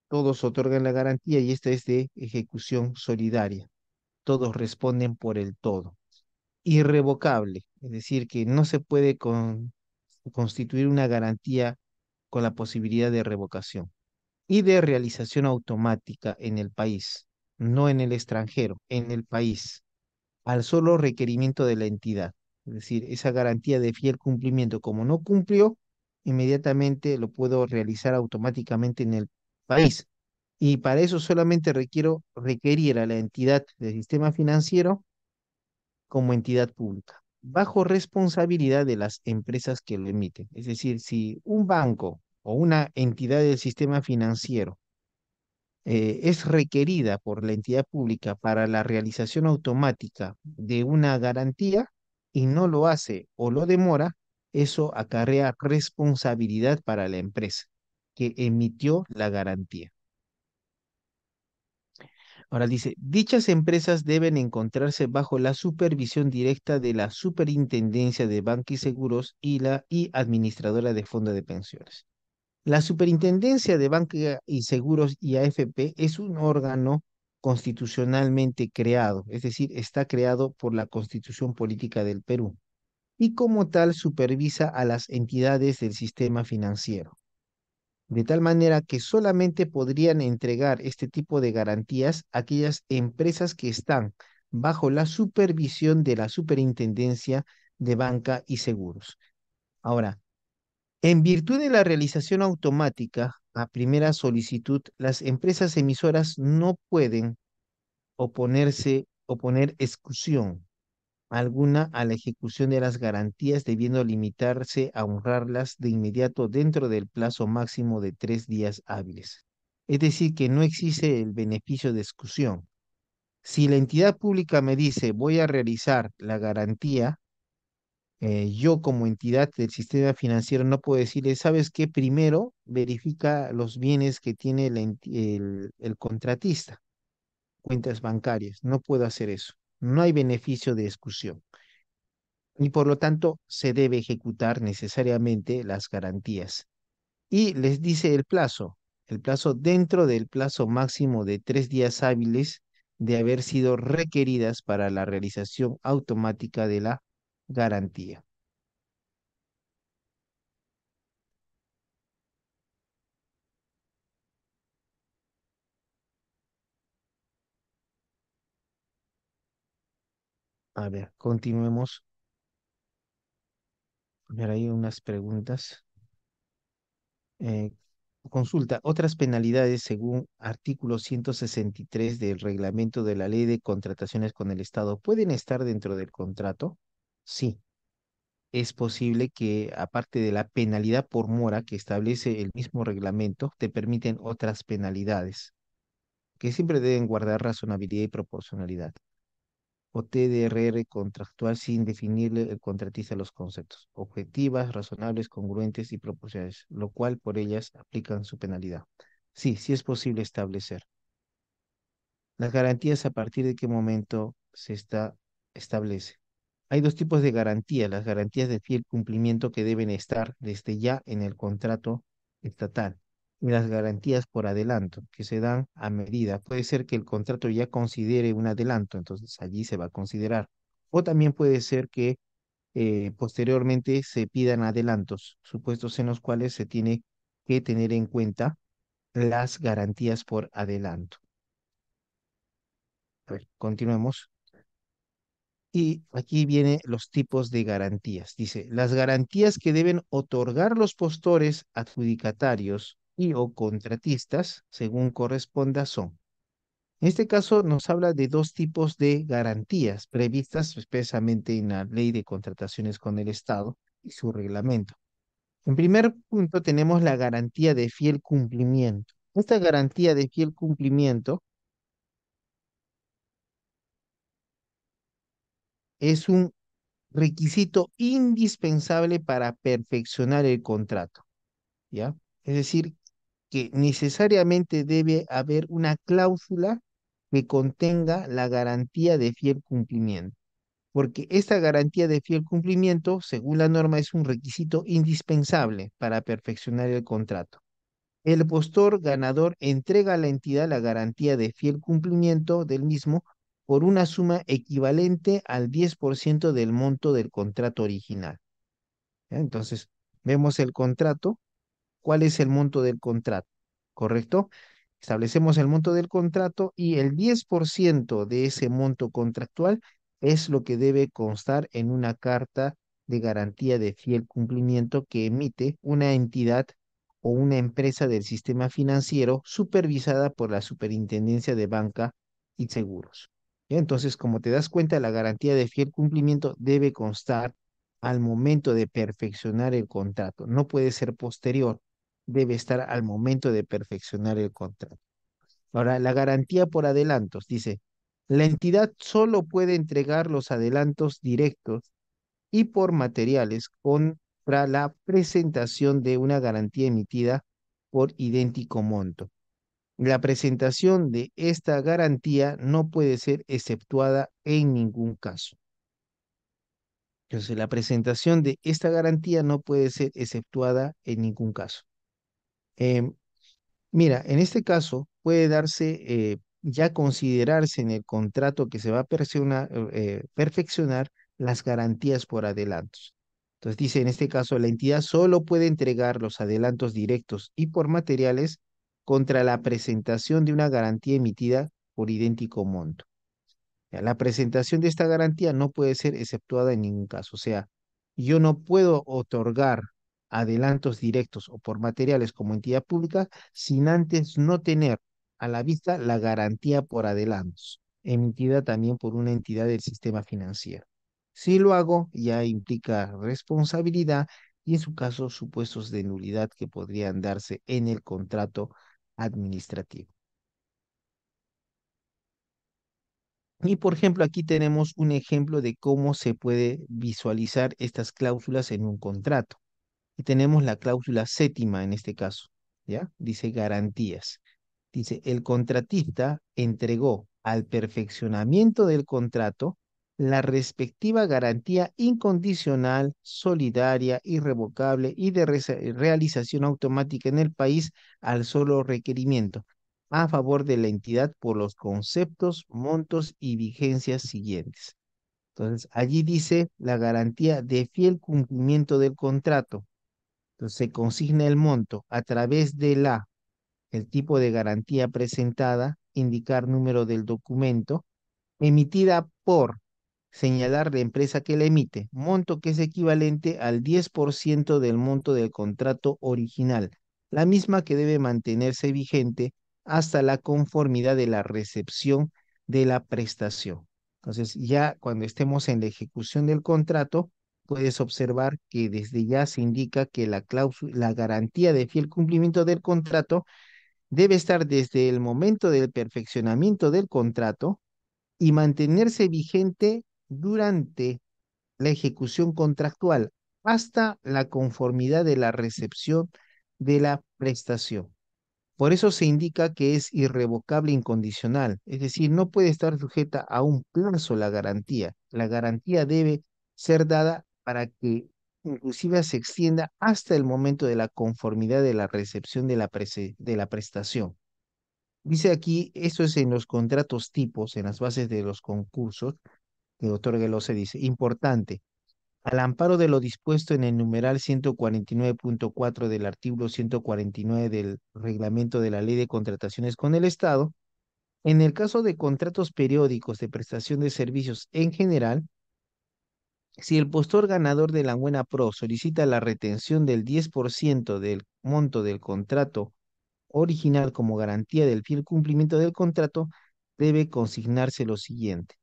todos otorgan la garantía y esta es de ejecución solidaria. Todos responden por el todo. Irrevocable, es decir, que no se puede constituir una garantía con la posibilidad de revocación y de realización automática en el país, no en el extranjero, en el país, al solo requerimiento de la entidad. Es decir, esa garantía de fiel cumplimiento, como no cumplió, inmediatamente lo puedo realizar automáticamente en el país. Y para eso solamente requiero requerir a la entidad del sistema financiero como entidad pública, bajo responsabilidad de las empresas que lo emiten. Es decir, si un banco o una entidad del sistema financiero es requerida por la entidad pública para la realización automática de una garantía y no lo hace o lo demora, eso acarrea responsabilidad para la empresa que emitió la garantía. Ahora dice, dichas empresas deben encontrarse bajo la supervisión directa de la Superintendencia de Banca y Seguros y la Administradora de Fondos de Pensiones. La Superintendencia de Banca y Seguros y AFP es un órgano constitucionalmente creado, es decir, está creado por la Constitución Política del Perú y como tal supervisa a las entidades del sistema financiero, de tal manera que solamente podrían entregar este tipo de garantías aquellas empresas que están bajo la supervisión de la Superintendencia de Banca y Seguros. Ahora, en virtud de la realización automática a primera solicitud, las empresas emisoras no pueden oponer exclusión alguna a la ejecución de las garantías, debiendo limitarse a honrarlas de inmediato dentro del plazo máximo de 3 días hábiles. Es decir, que no existe el beneficio de exclusión. Si la entidad pública me dice voy a realizar la garantía, yo como entidad del sistema financiero no puedo decirle, ¿sabes qué? Primero verifica los bienes que tiene el contratista, cuentas bancarias. No puedo hacer eso. No hay beneficio de exclusión. Y por lo tanto se debe ejecutar necesariamente las garantías. Y les dice el plazo dentro del plazo máximo de 3 días hábiles de haber sido requeridas para la realización automática de la garantía. A ver, continuemos. A ver, hay unas preguntas. Eh, consulta, otras penalidades según artículo 163 del reglamento de la Ley de Contrataciones con el Estado, ¿pueden estar dentro del contrato? Sí, es posible que aparte de la penalidad por mora que establece el mismo reglamento, te permiten otras penalidades que siempre deben guardar razonabilidad y proporcionalidad. O TDRR contractual sin definirle el contratista los conceptos, objetivas, razonables, congruentes y proporcionales, lo cual por ellas aplican su penalidad. Sí, sí es posible establecer. Las garantías a partir de qué momento establece. Hay dos tipos de garantías, las garantías de fiel cumplimiento que deben estar desde ya en el contrato estatal y las garantías por adelanto que se dan a medida. Puede ser que el contrato ya considere un adelanto, entonces allí se va a considerar. O también puede ser que posteriormente se pidan adelantos, supuestos en los cuales se tiene que tener en cuenta las garantías por adelanto. A ver, continuemos. Y aquí vienen los tipos de garantías. Dice, las garantías que deben otorgar los postores, adjudicatarios y o contratistas, según corresponda, son. En este caso nos habla de dos tipos de garantías previstas expresamente en la Ley de Contrataciones con el Estado y su reglamento. En primer punto tenemos la garantía de fiel cumplimiento. Esta garantía de fiel cumplimiento es un requisito indispensable para perfeccionar el contrato, ¿ya? Es decir, que necesariamente debe haber una cláusula que contenga la garantía de fiel cumplimiento, porque esta garantía de fiel cumplimiento, según la norma, es un requisito indispensable para perfeccionar el contrato. El postor ganador entrega a la entidad la garantía de fiel cumplimiento del mismo por una suma equivalente al 10% del monto del contrato original. ¿Ya? Entonces, vemos el contrato. ¿Cuál es el monto del contrato? ¿Correcto? Establecemos el monto del contrato y el 10% de ese monto contractual es lo que debe constar en una carta de garantía de fiel cumplimiento que emite una entidad o una empresa del sistema financiero supervisada por la Superintendencia de Banca y Seguros. ¿Ya? Entonces, como te das cuenta, la garantía de fiel cumplimiento debe constar al momento de perfeccionar el contrato, no puede ser posterior, debe estar al momento de perfeccionar el contrato. Ahora, la garantía por adelantos, dice, la entidad solo puede entregar los adelantos directos y por materiales contra la presentación de una garantía emitida por idéntico monto. La presentación de esta garantía no puede ser exceptuada en ningún caso. Entonces, la presentación de esta garantía no puede ser exceptuada en ningún caso. Em, Mira, en este caso puede darse, ya considerarse en el contrato que se va a perfeccionar las garantías por adelantos. Entonces dice, en este caso, la entidad solo puede entregar los adelantos directos y por materiales contra la presentación de una garantía emitida por idéntico monto. Ya, la presentación de esta garantía no puede ser exceptuada en ningún caso. O sea, yo no puedo otorgar adelantos directos o por materiales como entidad pública sin antes no tener a la vista la garantía por adelantos, emitida también por una entidad del sistema financiero. Si lo hago, ya implica responsabilidad y en su caso supuestos de nulidad que podrían darse en el contrato administrativo. Y por ejemplo, aquí tenemos un ejemplo de cómo se puede visualizar estas cláusulas en un contrato. Y tenemos la cláusula séptima en este caso, ¿ya? Dice garantías. Dice, el contratista entregó al perfeccionamiento del contrato la respectiva garantía incondicional, solidaria, irrevocable y de realización automática en el país al solo requerimiento a favor de la entidad por los conceptos, montos y vigencias siguientes. Entonces, allí dice la garantía de fiel cumplimiento del contrato. Entonces, se consigna el monto a través de el tipo de garantía presentada, indicar número del documento, emitida por señalar la empresa que la emite, monto que es equivalente al 10% del monto del contrato original, la misma que debe mantenerse vigente hasta la conformidad de la recepción de la prestación. Entonces, ya cuando estemos en la ejecución del contrato, puedes observar que desde ya se indica que la cláusula, la garantía de fiel cumplimiento del contrato debe estar desde el momento del perfeccionamiento del contrato y mantenerse vigente durante la ejecución contractual hasta la conformidad de la recepción de la prestación. Por eso se indica que es irrevocable e incondicional, es decir, no puede estar sujeta a un plazo la garantía. La garantía debe ser dada para que inclusive se extienda hasta el momento de la conformidad de la recepción de la prestación. Dice aquí, eso es en los contratos tipos, en las bases de los concursos que otorga el OCE, dice, importante, al amparo de lo dispuesto en el numeral 149.4 del artículo 149 del reglamento de la Ley de Contrataciones con el Estado, en el caso de contratos periódicos de prestación de servicios en general, si el postor ganador de la Buena Pro solicita la retención del 10% del monto del contrato original como garantía del fiel cumplimiento del contrato, debe consignarse lo siguiente.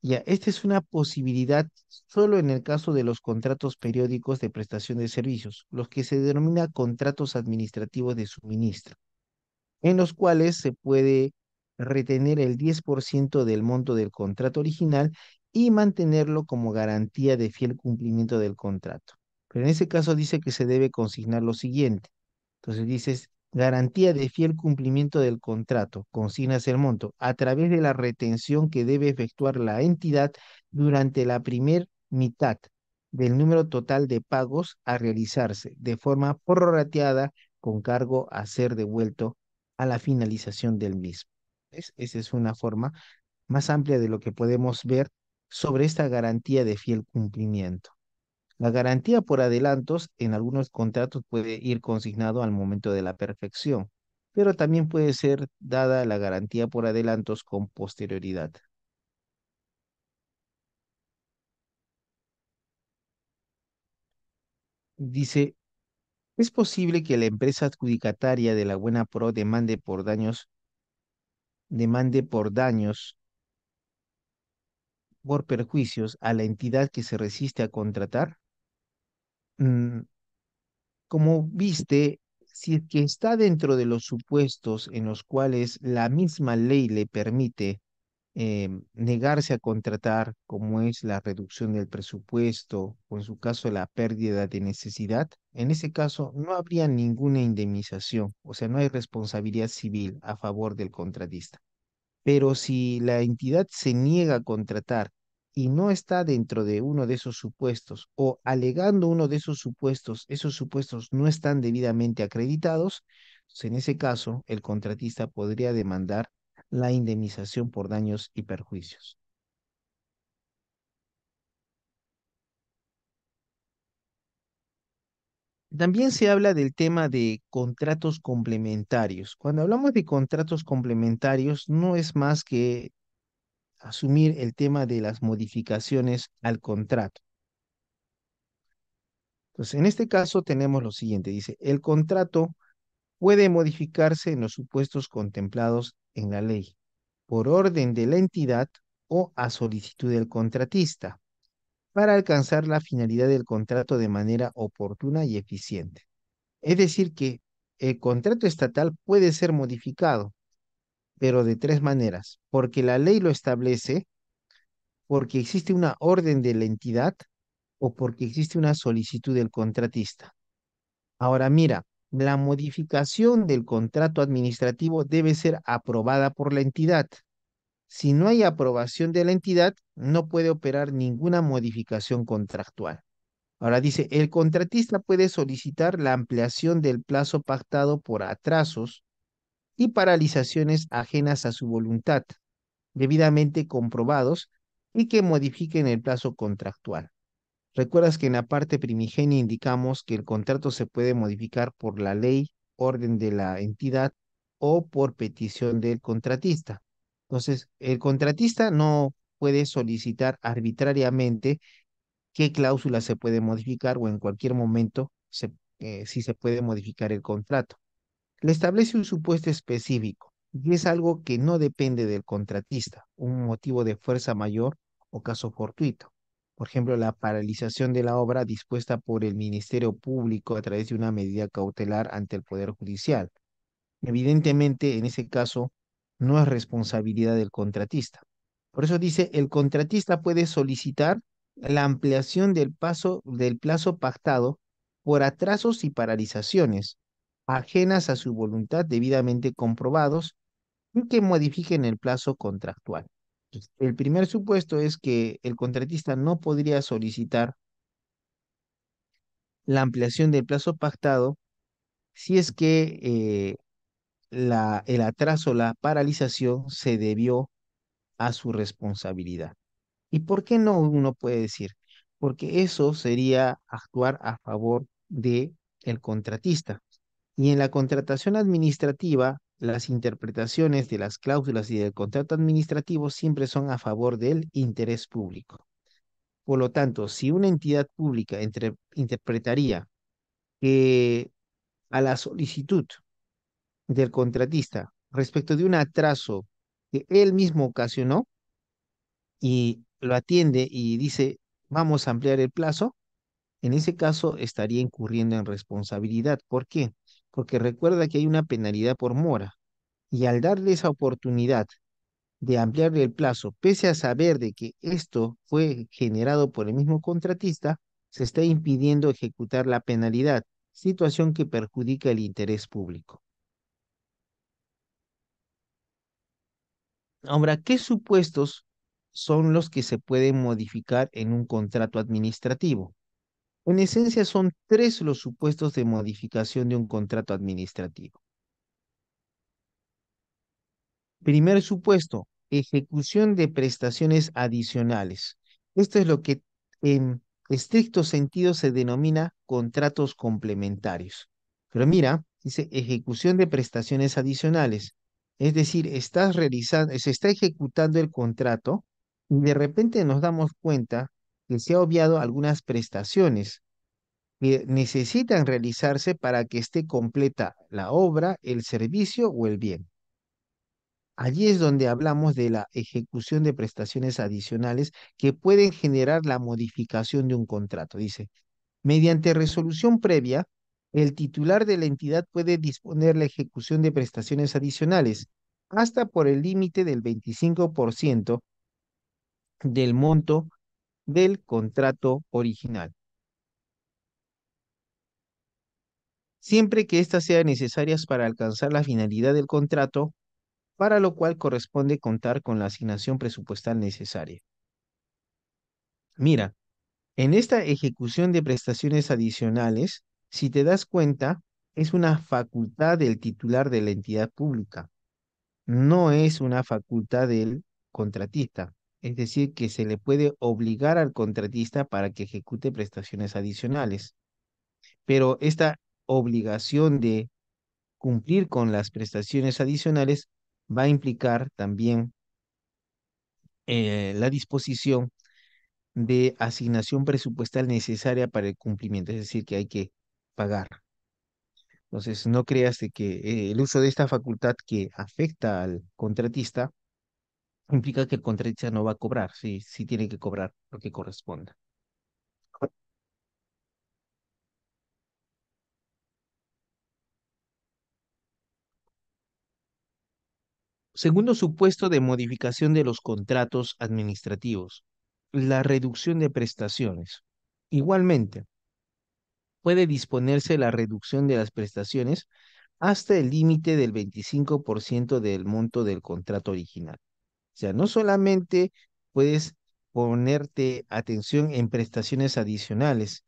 Ya, esta es una posibilidad solo en el caso de los contratos periódicos de prestación de servicios, los que se denomina contratos administrativos de suministro, en los cuales se puede retener el 10% del monto del contrato original y mantenerlo como garantía de fiel cumplimiento del contrato. Pero en ese caso dice que se debe consignar lo siguiente. Entonces dices, garantía de fiel cumplimiento del contrato, consignas el monto, a través de la retención que debe efectuar la entidad durante la primer mitad del número total de pagos a realizarse de forma prorrateada con cargo a ser devuelto a la finalización del mismo. Esa es una forma más amplia de lo que podemos ver sobre esta garantía de fiel cumplimiento. La garantía por adelantos en algunos contratos puede ir consignado al momento de la perfección, pero también puede ser dada la garantía por adelantos con posterioridad. Dice, es posible que la empresa adjudicataria de la Buena Pro demande por perjuicios a la entidad que se resiste a contratar. Mm, Como viste, si es que está dentro de los supuestos en los cuales la misma ley le permite negarse a contratar, como es la reducción del presupuesto o en su caso la pérdida de necesidad, en ese caso no habría ninguna indemnización, o sea, no hay responsabilidad civil a favor del contratista. Pero si la entidad se niega a contratar y no está dentro de uno de esos supuestos o alegando uno de esos supuestos no están debidamente acreditados, pues en ese caso el contratista podría demandar la indemnización por daños y perjuicios. También se habla del tema de contratos complementarios. Cuando hablamos de contratos complementarios, no es más que asumir el tema de las modificaciones al contrato. Entonces, en este caso tenemos lo siguiente, dice, el contrato puede modificarse en los supuestos contemplados en la ley, por orden de la entidad o a solicitud del contratista, para alcanzar la finalidad del contrato de manera oportuna y eficiente. Es decir, que el contrato estatal puede ser modificado, pero de tres maneras, porque la ley lo establece, porque existe una orden de la entidad o porque existe una solicitud del contratista. Ahora mira, la modificación del contrato administrativo debe ser aprobada por la entidad. Si no hay aprobación de la entidad, no puede operar ninguna modificación contractual. Ahora dice, el contratista puede solicitar la ampliación del plazo pactado por atrasos y paralizaciones ajenas a su voluntad, debidamente comprobados y que modifiquen el plazo contractual. Recuerdas que en la parte primigenia indicamos que el contrato se puede modificar por la ley, orden de la entidad o por petición del contratista. Entonces, el contratista no puede solicitar arbitrariamente qué cláusula se puede modificar o en cualquier momento si se puede modificar el contrato. Le establece un supuesto específico y es algo que no depende del contratista, un motivo de fuerza mayor o caso fortuito. Por ejemplo, la paralización de la obra dispuesta por el Ministerio Público a través de una medida cautelar ante el Poder Judicial. Evidentemente, en ese caso, no es responsabilidad del contratista. Por eso dice, el contratista puede solicitar la ampliación del plazo pactado por atrasos y paralizaciones ajenas a su voluntad debidamente comprobados y que modifiquen el plazo contractual. Entonces, el primer supuesto es que el contratista no podría solicitar la ampliación del plazo pactado si es que el atraso, la paralización se debió a su responsabilidad. ¿Y por qué no uno puede decir? Porque eso sería actuar a favor de el contratista. Y en la contratación administrativa, las interpretaciones de las cláusulas y del contrato administrativo siempre son a favor del interés público. Por lo tanto, si una entidad pública interpretaría que a la solicitud del contratista respecto de un atraso que él mismo ocasionó y lo atiende y dice, vamos a ampliar el plazo, en ese caso estaría incurriendo en responsabilidad. ¿Por qué? Porque recuerda que hay una penalidad por mora y al darle esa oportunidad de ampliarle el plazo, pese a saber de que esto fue generado por el mismo contratista, se está impidiendo ejecutar la penalidad, situación que perjudica el interés público. Ahora, ¿qué supuestos son los que se pueden modificar en un contrato administrativo? En esencia son tres los supuestos de modificación de un contrato administrativo. Primer supuesto, ejecución de prestaciones adicionales. Esto es lo que en estricto sentido se denomina contratos complementarios. Pero mira, dice ejecución de prestaciones adicionales. Es decir, se está ejecutando el contrato y de repente nos damos cuenta que se ha obviado algunas prestaciones que necesitan realizarse para que esté completa la obra, el servicio o el bien. Allí es donde hablamos de la ejecución de prestaciones adicionales que pueden generar la modificación de un contrato. Dice, mediante resolución previa, el titular de la entidad puede disponer la ejecución de prestaciones adicionales hasta por el límite del 25% del monto del contrato original, siempre que éstas sean necesarias para alcanzar la finalidad del contrato, para lo cual corresponde contar con la asignación presupuestal necesaria. Mira, en esta ejecución de prestaciones adicionales, si te das cuenta, es una facultad del titular de la entidad pública, no es una facultad del contratista. Es decir, que se le puede obligar al contratista para que ejecute prestaciones adicionales. Pero esta obligación de cumplir con las prestaciones adicionales va a implicar también la disposición de asignación presupuestal necesaria para el cumplimiento, es decir, que hay que pagar. Entonces, no creas de que el uso de esta facultad que afecta al contratista implica que el contratista no va a cobrar, sí, sí tiene que cobrar lo que corresponda. Segundo supuesto de modificación de los contratos administrativos, la reducción de prestaciones. Igualmente, puede disponerse la reducción de las prestaciones hasta el límite del 25% del monto del contrato original. O sea, no solamente puedes ponerte atención en prestaciones adicionales,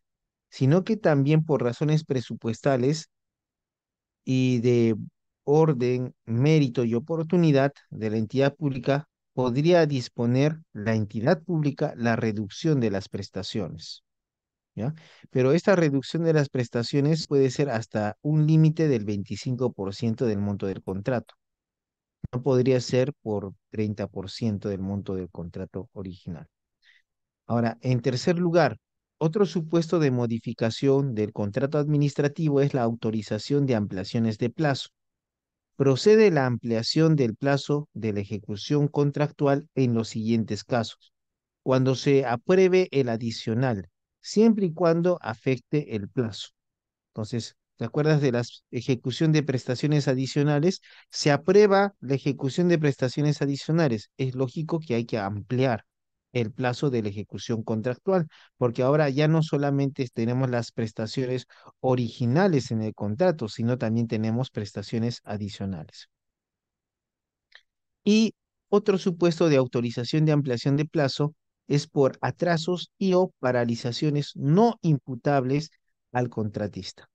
sino que también por razones presupuestales y de orden, mérito y oportunidad de la entidad pública, podría disponer la entidad pública la reducción de las prestaciones. ¿Ya? Pero esta reducción de las prestaciones puede ser hasta un límite del 25% del monto del contrato. No podría ser por 30% del monto del contrato original. Ahora, en tercer lugar, otro supuesto de modificación del contrato administrativo es la autorización de ampliaciones de plazo. Procede la ampliación del plazo de la ejecución contractual en los siguientes casos: cuando se apruebe el adicional, siempre y cuando afecte el plazo. Entonces, ¿te acuerdas de la ejecución de prestaciones adicionales? Se aprueba la ejecución de prestaciones adicionales. Es lógico que hay que ampliar el plazo de la ejecución contractual, porque ahora ya no solamente tenemos las prestaciones originales en el contrato, sino también tenemos prestaciones adicionales. Y otro supuesto de autorización de ampliación de plazo es por atrasos y o paralizaciones no imputables al contratista.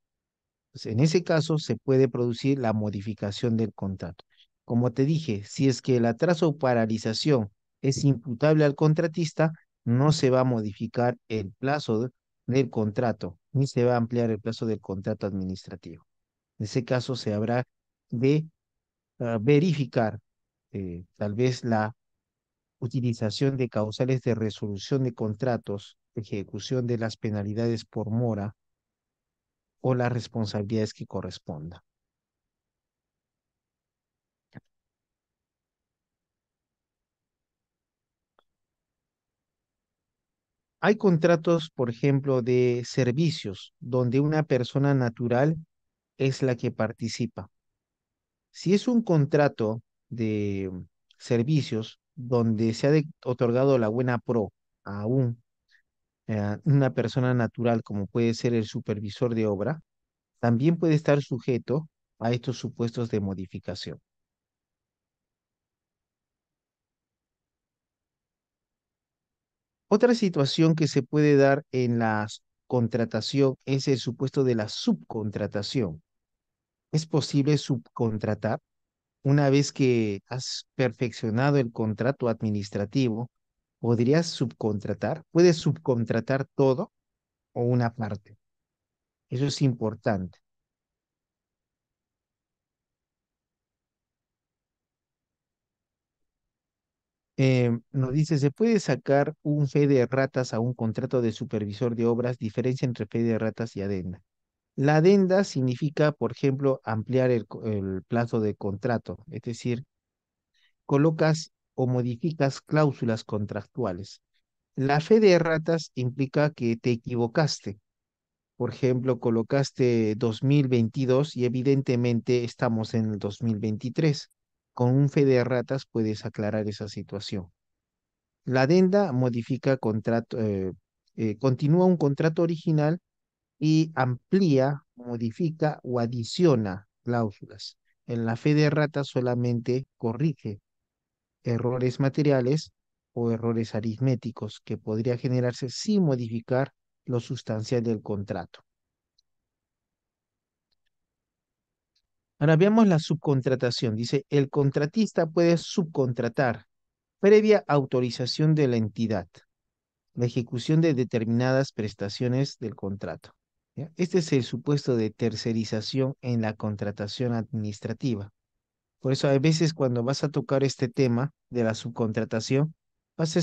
Pues, en ese caso se puede producir la modificación del contrato. Como te dije, si es que el atraso o paralización es imputable al contratista, no se va a modificar el plazo del contrato, ni se va a ampliar el plazo del contrato administrativo. En ese caso se habrá de verificar tal vez la utilización de causales de resolución de contratos, ejecución de las penalidades por mora o las responsabilidades que correspondan. Hay contratos, por ejemplo, de servicios, donde una persona natural es la que participa. Si es un contrato de servicios donde se ha otorgado la buena pro a una persona natural, como puede ser el supervisor de obra, también puede estar sujeto a estos supuestos de modificación. Otra situación que se puede dar en las subcontratación es el supuesto de la subcontratación. ¿Es posible subcontratar? Una vez que has perfeccionado el contrato administrativo, ¿podrías subcontratar? ¿Puedes subcontratar todo o una parte? Eso es importante. Nos dice, ¿se puede sacar un fe de ratas a un contrato de supervisor de obras? Diferencia entre fe de ratas y adenda. La adenda significa, por ejemplo, ampliar el plazo de contrato, es decir, colocas o modificas cláusulas contractuales. La fe de ratas implica que te equivocaste. Por ejemplo, colocaste 2022 y evidentemente estamos en el 2023. Con un fe de ratas puedes aclarar esa situación. La adenda modifica contrato, continúa un contrato original y amplía, modifica o adiciona cláusulas. En la fe de rata solamente corrige errores materiales o errores aritméticos que podría generarse sin modificar lo sustancial del contrato. Ahora veamos la subcontratación. Dice, el contratista puede subcontratar previa autorización de la entidad la ejecución de determinadas prestaciones del contrato. ¿Ya? Este es el supuesto de tercerización en la contratación administrativa. Por eso a veces cuando vas a tocar este tema de la subcontratación, vas a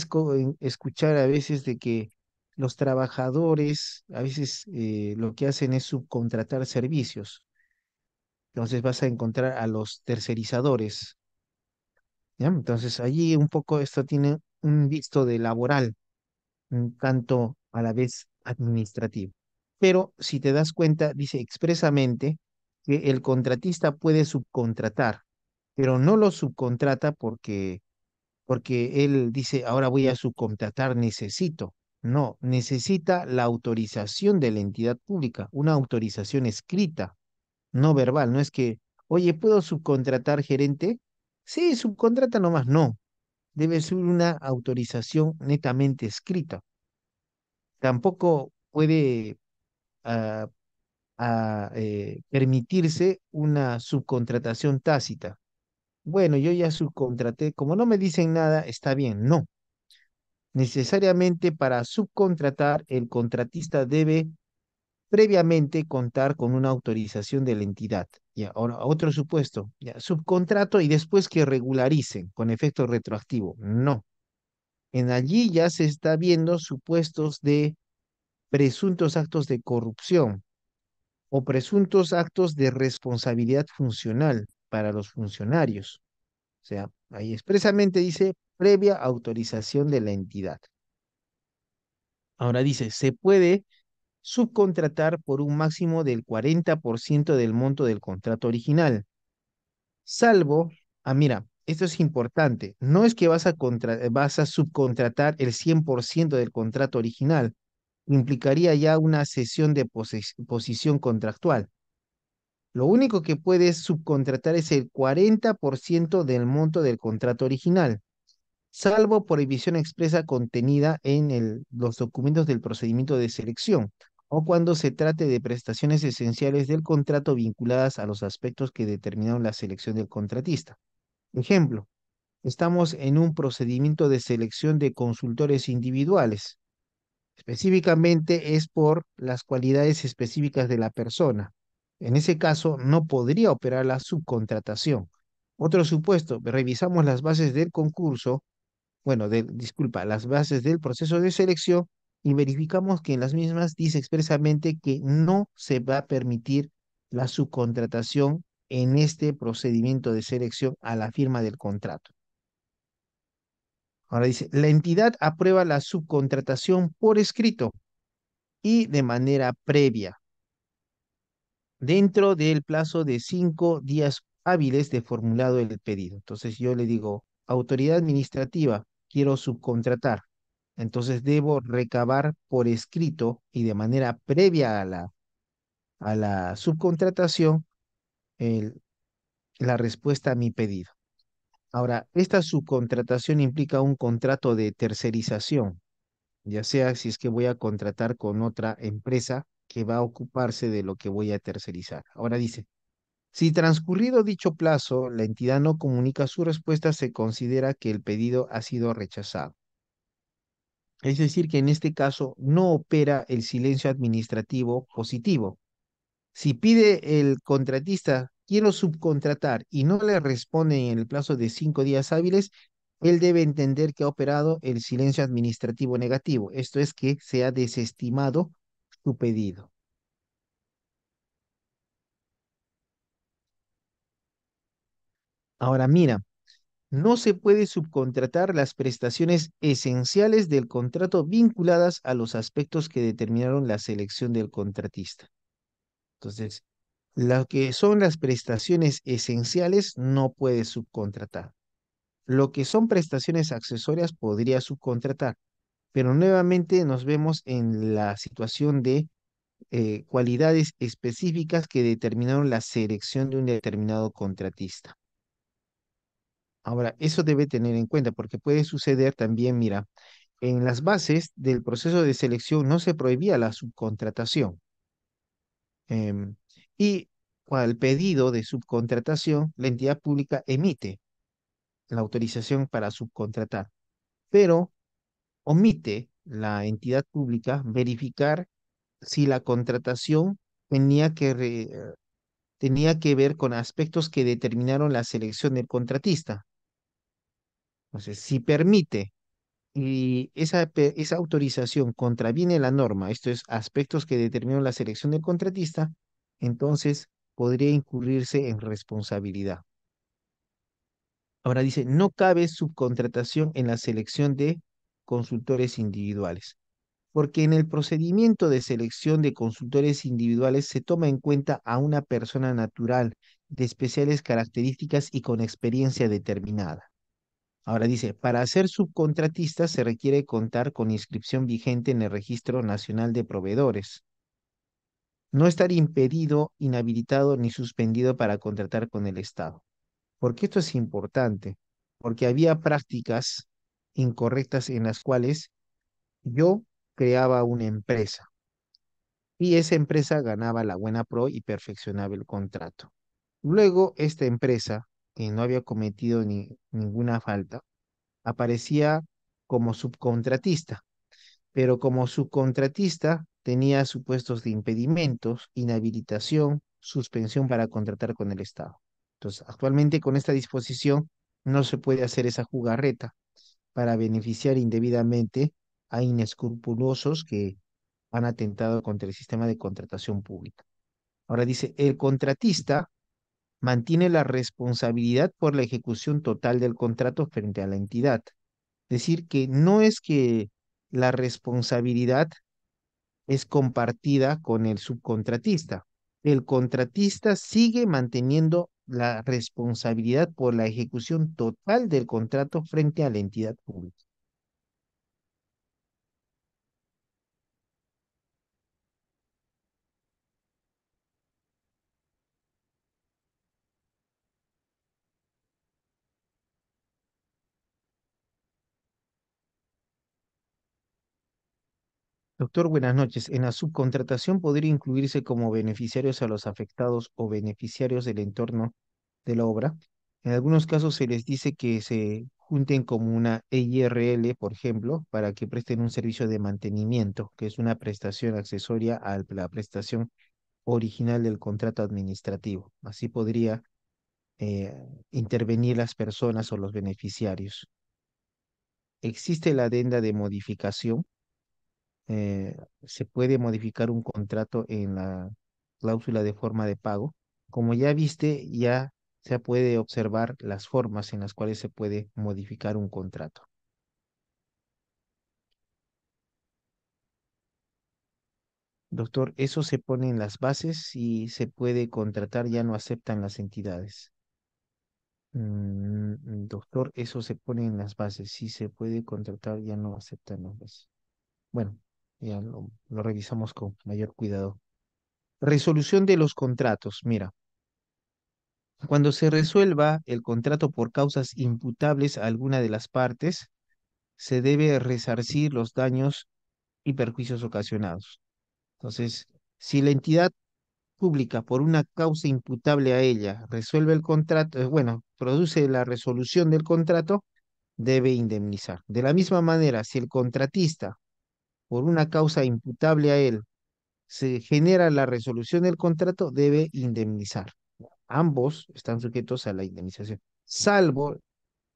escuchar a veces de que los trabajadores a veces lo que hacen es subcontratar servicios. Entonces vas a encontrar a los tercerizadores. ¿Ya? Entonces allí un poco esto tiene un visto de laboral un tanto a la vez administrativo. Pero si te das cuenta, dice expresamente que el contratista puede subcontratar, pero no lo subcontrata porque él dice, ahora voy a subcontratar, necesito. No, necesita la autorización de la entidad pública, una autorización escrita, no verbal. No es que, oye, ¿puedo subcontratar gerente? Sí, subcontrata nomás. No, debe ser una autorización netamente escrita. Tampoco puede ah, permitirse una subcontratación tácita. Bueno, yo ya subcontraté, como no me dicen nada, está bien. No, necesariamente para subcontratar, el contratista debe previamente contar con una autorización de la entidad. Ya, ahora, otro supuesto, ya, subcontrato y después que regularicen con efecto retroactivo. No, en allí ya se está viendo supuestos de presuntos actos de corrupción o presuntos actos de responsabilidad funcional para los funcionarios. O sea, ahí expresamente dice previa autorización de la entidad. Ahora dice, se puede subcontratar por un máximo del 40% del monto del contrato original, salvo, mira, esto es importante, no es que vas a subcontratar el 100% del contrato original, implicaría ya una cesión de posición contractual. Lo único que puedes subcontratar es el 40% del monto del contrato original, salvo prohibición expresa contenida en los documentos del procedimiento de selección o cuando se trate de prestaciones esenciales del contrato vinculadas a los aspectos que determinaron la selección del contratista. Ejemplo, estamos en un procedimiento de selección de consultores individuales. Específicamente es por las cualidades específicas de la persona. En ese caso, no podría operar la subcontratación. Otro supuesto, revisamos las bases del concurso, bueno, disculpa, las bases del proceso de selección y verificamos que en las mismas dice expresamente que no se va a permitir la subcontratación en este procedimiento de selección a la firma del contrato. Ahora dice, la entidad aprueba la subcontratación por escrito y de manera previa, dentro del plazo de 5 días hábiles de formulado el pedido. Entonces yo le digo, autoridad administrativa, quiero subcontratar. Entonces debo recabar por escrito y de manera previa a la subcontratación el- la respuesta a mi pedido. Ahora, esta subcontratación implica un contrato de tercerización. ya sea si es que voy a contratar con otra empresa que va a ocuparse de lo que voy a tercerizar. Ahora dice, si transcurrido dicho plazo, la entidad no comunica su respuesta, se considera que el pedido ha sido rechazado. Es decir, que en este caso no opera el silencio administrativo positivo. Si pide el contratista, quiero subcontratar y no le responde en el plazo de 5 días hábiles, él debe entender que ha operado el silencio administrativo negativo. Esto es que se ha desestimado su pedido. Ahora mira, no se puede subcontratar las prestaciones esenciales del contrato vinculadas a los aspectos que determinaron la selección del contratista. Entonces, lo que son las prestaciones esenciales no puede subcontratar. Lo que son prestaciones accesorias podría subcontratar, pero nuevamente nos vemos en la situación de cualidades específicas que determinaron la selección de un determinado contratista. Ahora, eso debe tener en cuenta porque puede suceder también, mira, en las bases del proceso de selección no se prohibía la subcontratación. em, y al pedido de subcontratación, la entidad pública emite la autorización para subcontratar, pero omite la entidad pública verificar si la contratación tenía tenía que ver con aspectos que determinaron la selección del contratista. Entonces, si permite y esa autorización contraviene la norma, esto es, aspectos que determinaron la selección del contratista, entonces podría incurrirse en responsabilidad. Ahora dice, no cabe subcontratación en la selección de consultores individuales, porque en el procedimiento de selección de consultores individuales se toma en cuenta a una persona natural de especiales características y con experiencia determinada. Ahora dice, para ser subcontratista se requiere contar con inscripción vigente en el Registro Nacional de Proveedores. No estar impedido, inhabilitado ni suspendido para contratar con el Estado. ¿Por qué esto es importante? Porque había prácticas incorrectas en las cuales yo creaba una empresa y esa empresa ganaba la buena pro y perfeccionaba el contrato. Luego, esta empresa, que no había cometido ninguna falta, aparecía como subcontratista, pero como subcontratista tenía supuestos de impedimentos, inhabilitación, suspensión para contratar con el Estado. Entonces, actualmente con esta disposición no se puede hacer esa jugarreta para beneficiar indebidamente a inescrupulosos que han atentado contra el sistema de contratación pública. Ahora dice, el contratista mantiene la responsabilidad por la ejecución total del contrato frente a la entidad. Decir que no es que la responsabilidad es compartida con el subcontratista. El contratista sigue manteniendo la responsabilidad por la ejecución total del contrato frente a la entidad pública. Doctor, buenas noches. En la subcontratación podría incluirse como beneficiarios a los afectados o beneficiarios del entorno de la obra. En algunos casos se les dice que se junten como una EIRL, por ejemplo, para que presten un servicio de mantenimiento, que es una prestación accesoria a la prestación original del contrato administrativo. Así podría eh, intervenir las personas o los beneficiarios. Existe la adenda de modificación. Se puede modificar un contrato en la cláusula de forma de pago. Como ya viste, ya se puede observar las formas en las cuales se puede modificar un contrato. Doctor, eso se pone en las bases y se puede contratar, ya no aceptan las entidades. Doctor, eso se pone en las bases, sí se puede contratar, ya no aceptan las bases. Bueno, ya lo revisamos con mayor cuidado. Resolución de los contratos. Mira, cuando se resuelva el contrato por causas imputables a alguna de las partes, se debe resarcir los daños y perjuicios ocasionados. Entonces, si la entidad pública por una causa imputable a ella resuelve el contrato, bueno, produce la resolución del contrato, debe indemnizar. De la misma manera, si el contratista por una causa imputable a él se genera la resolución del contrato, debe indemnizar. Ambos están sujetos a la indemnización, salvo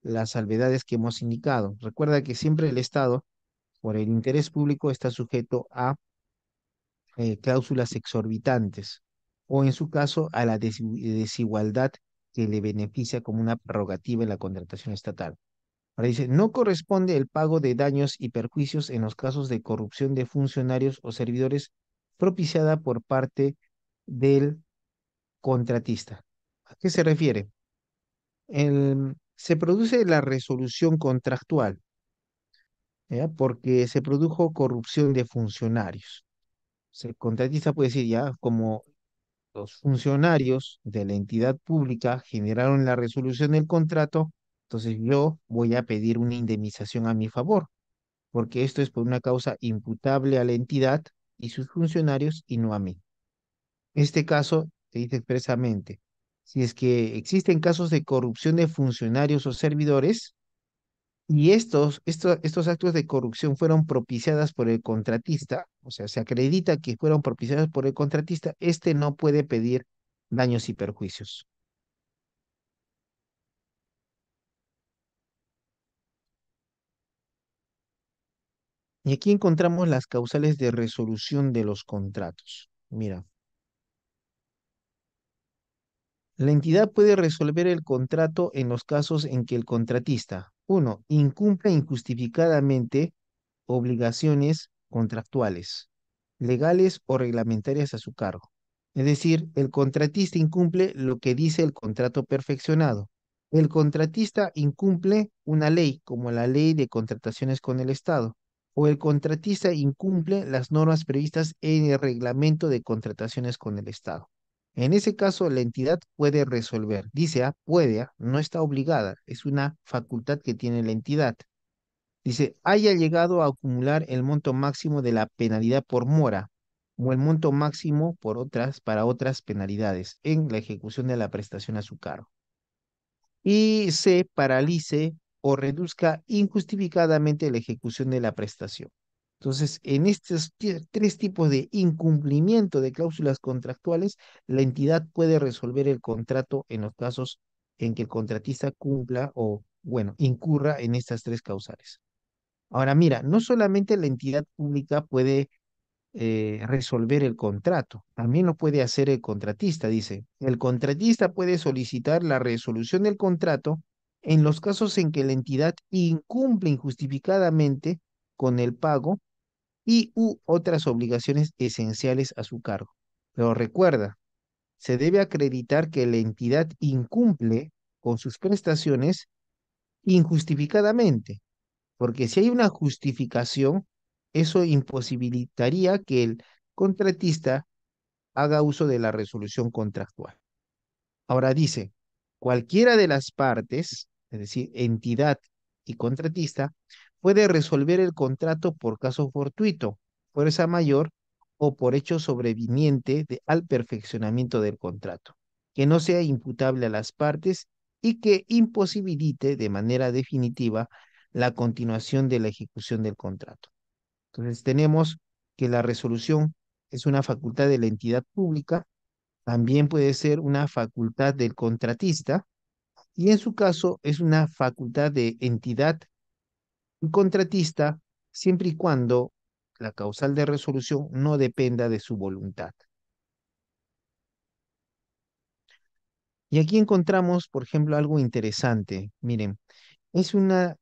las salvedades que hemos indicado. Recuerda que siempre el Estado, por el interés público, está sujeto a cláusulas exorbitantes o, en su caso, a la desigualdad que le beneficia como una prerrogativa en la contratación estatal. Ahora dice, no corresponde el pago de daños y perjuicios en los casos de corrupción de funcionarios o servidores propiciada por parte del contratista. ¿A qué se refiere? Se produce la resolución contractual, ¿ya? Porque se produjo corrupción de funcionarios. El contratista puede decir, ya, como los funcionarios de la entidad pública generaron la resolución del contrato, entonces yo voy a pedir una indemnización a mi favor, porque esto es por una causa imputable a la entidad y sus funcionarios y no a mí. Este caso se dice expresamente, si es que existen casos de corrupción de funcionarios o servidores y estos actos de corrupción fueron propiciadas por el contratista, o sea, se acredita que fueron propiciadas por el contratista, este no puede pedir daños y perjuicios. Y aquí encontramos las causales de resolución de los contratos. Mira, la entidad puede resolver el contrato en los casos en que el contratista, uno, incumple injustificadamente obligaciones contractuales, legales o reglamentarias a su cargo. Es decir, el contratista incumple lo que dice el contrato perfeccionado. El contratista incumple una ley, como la ley de contrataciones con el Estado, o el contratista incumple las normas previstas en el reglamento de contrataciones con el Estado. En ese caso, la entidad puede resolver. Dice A, puede A, no está obligada, es una facultad que tiene la entidad. Dice, haya llegado a acumular el monto máximo de la penalidad por mora o el monto máximo para otras penalidades en la ejecución de la prestación a su cargo. Y se paralice o reduzca injustificadamente la ejecución de la prestación. Entonces, en estos tres tipos de incumplimiento de cláusulas contractuales, la entidad puede resolver el contrato en los casos en que el contratista cumpla o, bueno, incurra en estas tres causales. Ahora, mira, no solamente la entidad pública puede resolver el contrato, también lo puede hacer el contratista, dice. El contratista puede solicitar la resolución del contrato en los casos en que la entidad incumple injustificadamente con el pago y u otras obligaciones esenciales a su cargo. Pero recuerda, se debe acreditar que la entidad incumple con sus prestaciones injustificadamente, porque si hay una justificación, eso imposibilitaría que el contratista haga uso de la resolución contractual. Ahora dice, cualquiera de las partes, es decir, entidad y contratista, puede resolver el contrato por caso fortuito, fuerza mayor o por hecho sobreviniente al perfeccionamiento del contrato, que no sea imputable a las partes y que imposibilite de manera definitiva la continuación de la ejecución del contrato. Entonces tenemos que la resolución es una facultad de la entidad pública, también puede ser una facultad del contratista y en su caso es una facultad de entidad y contratista siempre y cuando la causal de resolución no dependa de su voluntad. Y aquí encontramos, por ejemplo, algo interesante. Miren, es una,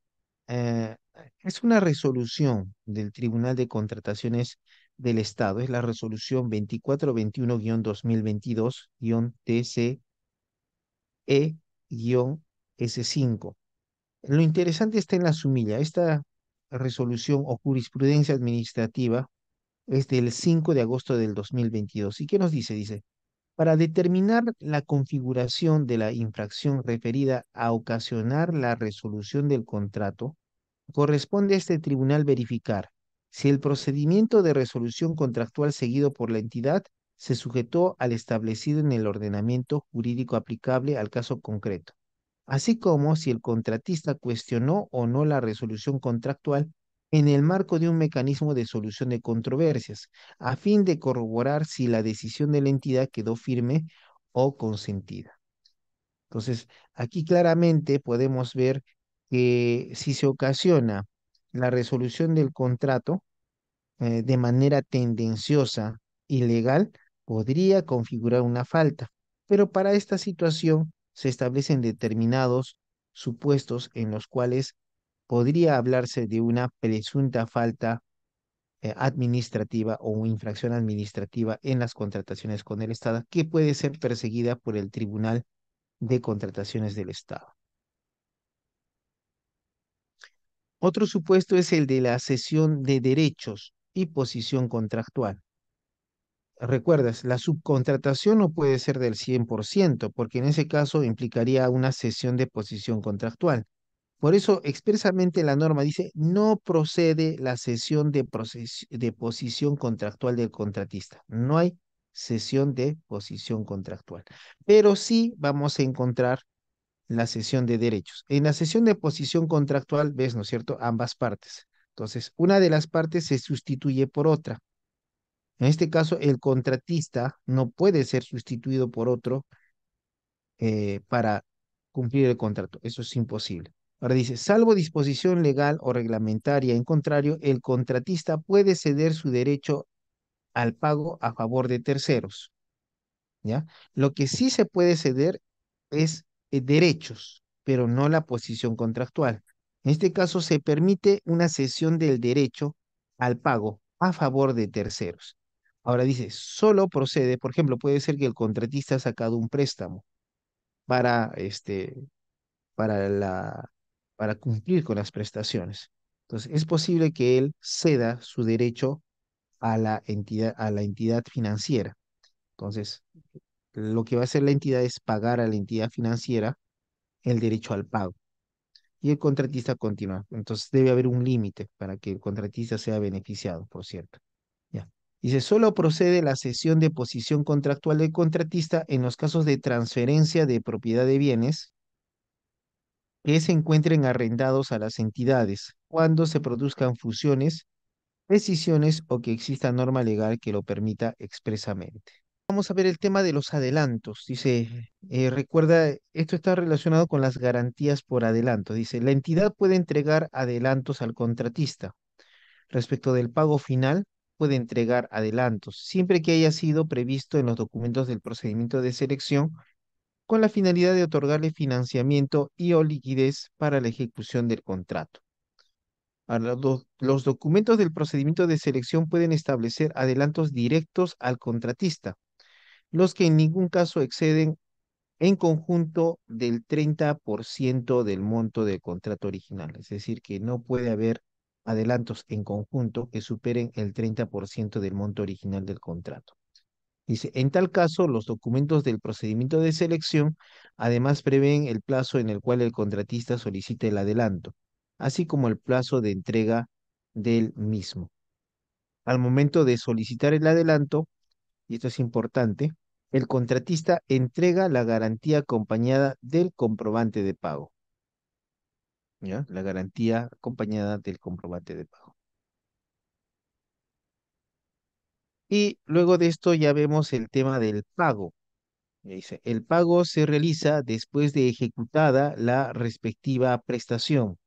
eh, es una resolución del Tribunal de Contrataciones del Estado. Es la resolución 2421-2022-TCE-S5. Lo interesante está en la sumilla. Esta resolución o jurisprudencia administrativa es del 5 de agosto del 2022. ¿Y qué nos dice? Dice, para determinar la configuración de la infracción referida a ocasionar la resolución del contrato, corresponde a este tribunal verificar si el procedimiento de resolución contractual seguido por la entidad se sujetó al establecido en el ordenamiento jurídico aplicable al caso concreto, así como si el contratista cuestionó o no la resolución contractual en el marco de un mecanismo de solución de controversias, a fin de corroborar si la decisión de la entidad quedó firme o consentida. Entonces, aquí claramente podemos ver que si se ocasiona la resolución del contrato de manera tendenciosa, ilegal, podría configurar una falta. Pero para esta situación se establecen determinados supuestos en los cuales podría hablarse de una presunta falta administrativa o infracción administrativa en las contrataciones con el Estado, que puede ser perseguida por el Tribunal de Contrataciones del Estado. Otro supuesto es el de la cesión de derechos y posición contractual. Recuerdas, la subcontratación no puede ser del 100%, porque en ese caso implicaría una cesión de posición contractual. Por eso, expresamente la norma dice, no procede la cesión de posición contractual del contratista. No hay cesión de posición contractual. Pero sí vamos a encontrar la cesión de derechos. En la cesión de posición contractual, ves, ¿no es cierto?, ambas partes. Entonces, una de las partes se sustituye por otra. En este caso, el contratista no puede ser sustituido por otro para cumplir el contrato. Eso es imposible. Ahora dice, salvo disposición legal o reglamentaria, en contrario, el contratista puede ceder su derecho al pago a favor de terceros, ¿ya? Lo que sí se puede ceder es derechos, pero no la posición contractual. En este caso, se permite una cesión del derecho al pago a favor de terceros. Ahora dice, solo procede, por ejemplo, puede ser que el contratista ha sacado un préstamo para, para la, para cumplir con las prestaciones. Entonces, es posible que él ceda su derecho a la entidad financiera. Entonces, lo que va a hacer la entidad es pagar a la entidad financiera el derecho al pago. Y el contratista continúa. Entonces debe haber un límite para que el contratista sea beneficiado, por cierto. Ya. Dice, solo procede la cesión de posición contractual del contratista en los casos de transferencia de propiedad de bienes que se encuentren arrendados a las entidades, cuando se produzcan fusiones, decisiones o que exista norma legal que lo permita expresamente. Vamos a ver el tema de los adelantos. Dice, recuerda, esto está relacionado con las garantías por adelanto. Dice, la entidad puede entregar adelantos al contratista. Respecto del pago final, puede entregar adelantos, siempre que haya sido previsto en los documentos del procedimiento de selección, con la finalidad de otorgarle financiamiento y o liquidez para la ejecución del contrato. Ahora, los documentos del procedimiento de selección pueden establecer adelantos directos al contratista, los que en ningún caso exceden en conjunto del 30% del monto del contrato original. Es decir, que no puede haber adelantos en conjunto que superen el 30% del monto original del contrato. Dice, en tal caso, los documentos del procedimiento de selección además prevén el plazo en el cual el contratista solicita el adelanto, así como el plazo de entrega del mismo. Al momento de solicitar el adelanto, y esto es importante, el contratista entrega la garantía acompañada del comprobante de pago. ¿Ya? La garantía acompañada del comprobante de pago. Y luego de esto ya vemos el tema del pago. Dice, el pago se realiza después de ejecutada la respectiva prestación,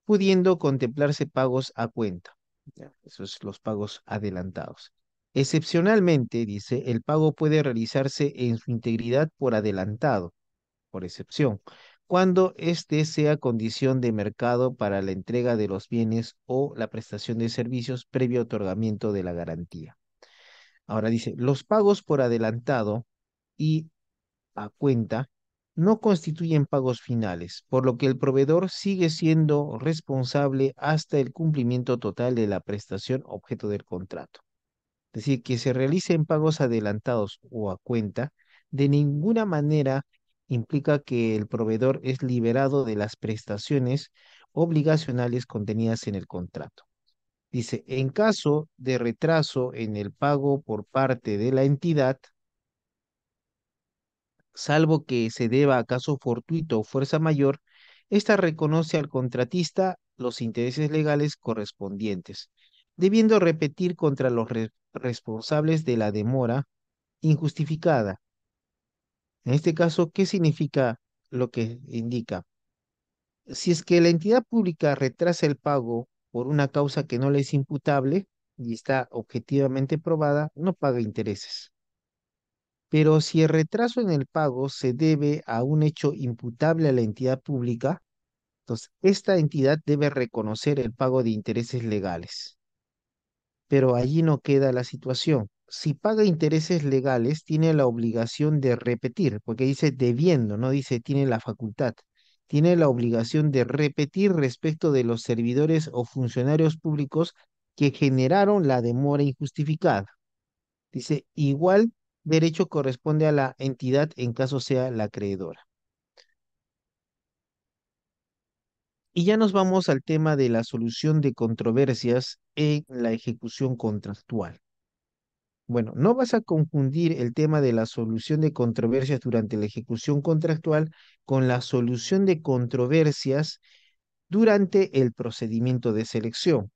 pudiendo contemplarse pagos a cuenta. ¿Ya? Esos los pagos adelantados. Excepcionalmente, dice, el pago puede realizarse en su integridad por adelantado, por excepción, cuando éste sea condición de mercado para la entrega de los bienes o la prestación de servicios previo otorgamiento de la garantía. Ahora dice, los pagos por adelantado y a cuenta no constituyen pagos finales, por lo que el proveedor sigue siendo responsable hasta el cumplimiento total de la prestación objeto del contrato. Es decir, que se realicen pagos adelantados o a cuenta, de ninguna manera implica que el proveedor es liberado de las prestaciones obligacionales contenidas en el contrato. Dice, en caso de retraso en el pago por parte de la entidad, salvo que se deba a caso fortuito o fuerza mayor, ésta reconoce al contratista los intereses legales correspondientes, debiendo repetir contra los responsables de la demora injustificada. En este caso, ¿qué significa lo que indica? Si es que la entidad pública retrasa el pago por una causa que no le es imputable y está objetivamente probada, no paga intereses. Pero si el retraso en el pago se debe a un hecho imputable a la entidad pública, entonces esta entidad debe reconocer el pago de intereses legales. Pero allí no queda la situación. Si paga intereses legales, tiene la obligación de repetir, porque dice debiendo, no dice tiene la facultad. Tiene la obligación de repetir respecto de los servidores o funcionarios públicos que generaron la demora injustificada. Dice, igual derecho corresponde a la entidad en caso sea la acreedora. Y ya nos vamos al tema de la solución de controversias en la ejecución contractual. Bueno, no vas a confundir el tema de la solución de controversias durante la ejecución contractual con la solución de controversias durante el procedimiento de selección.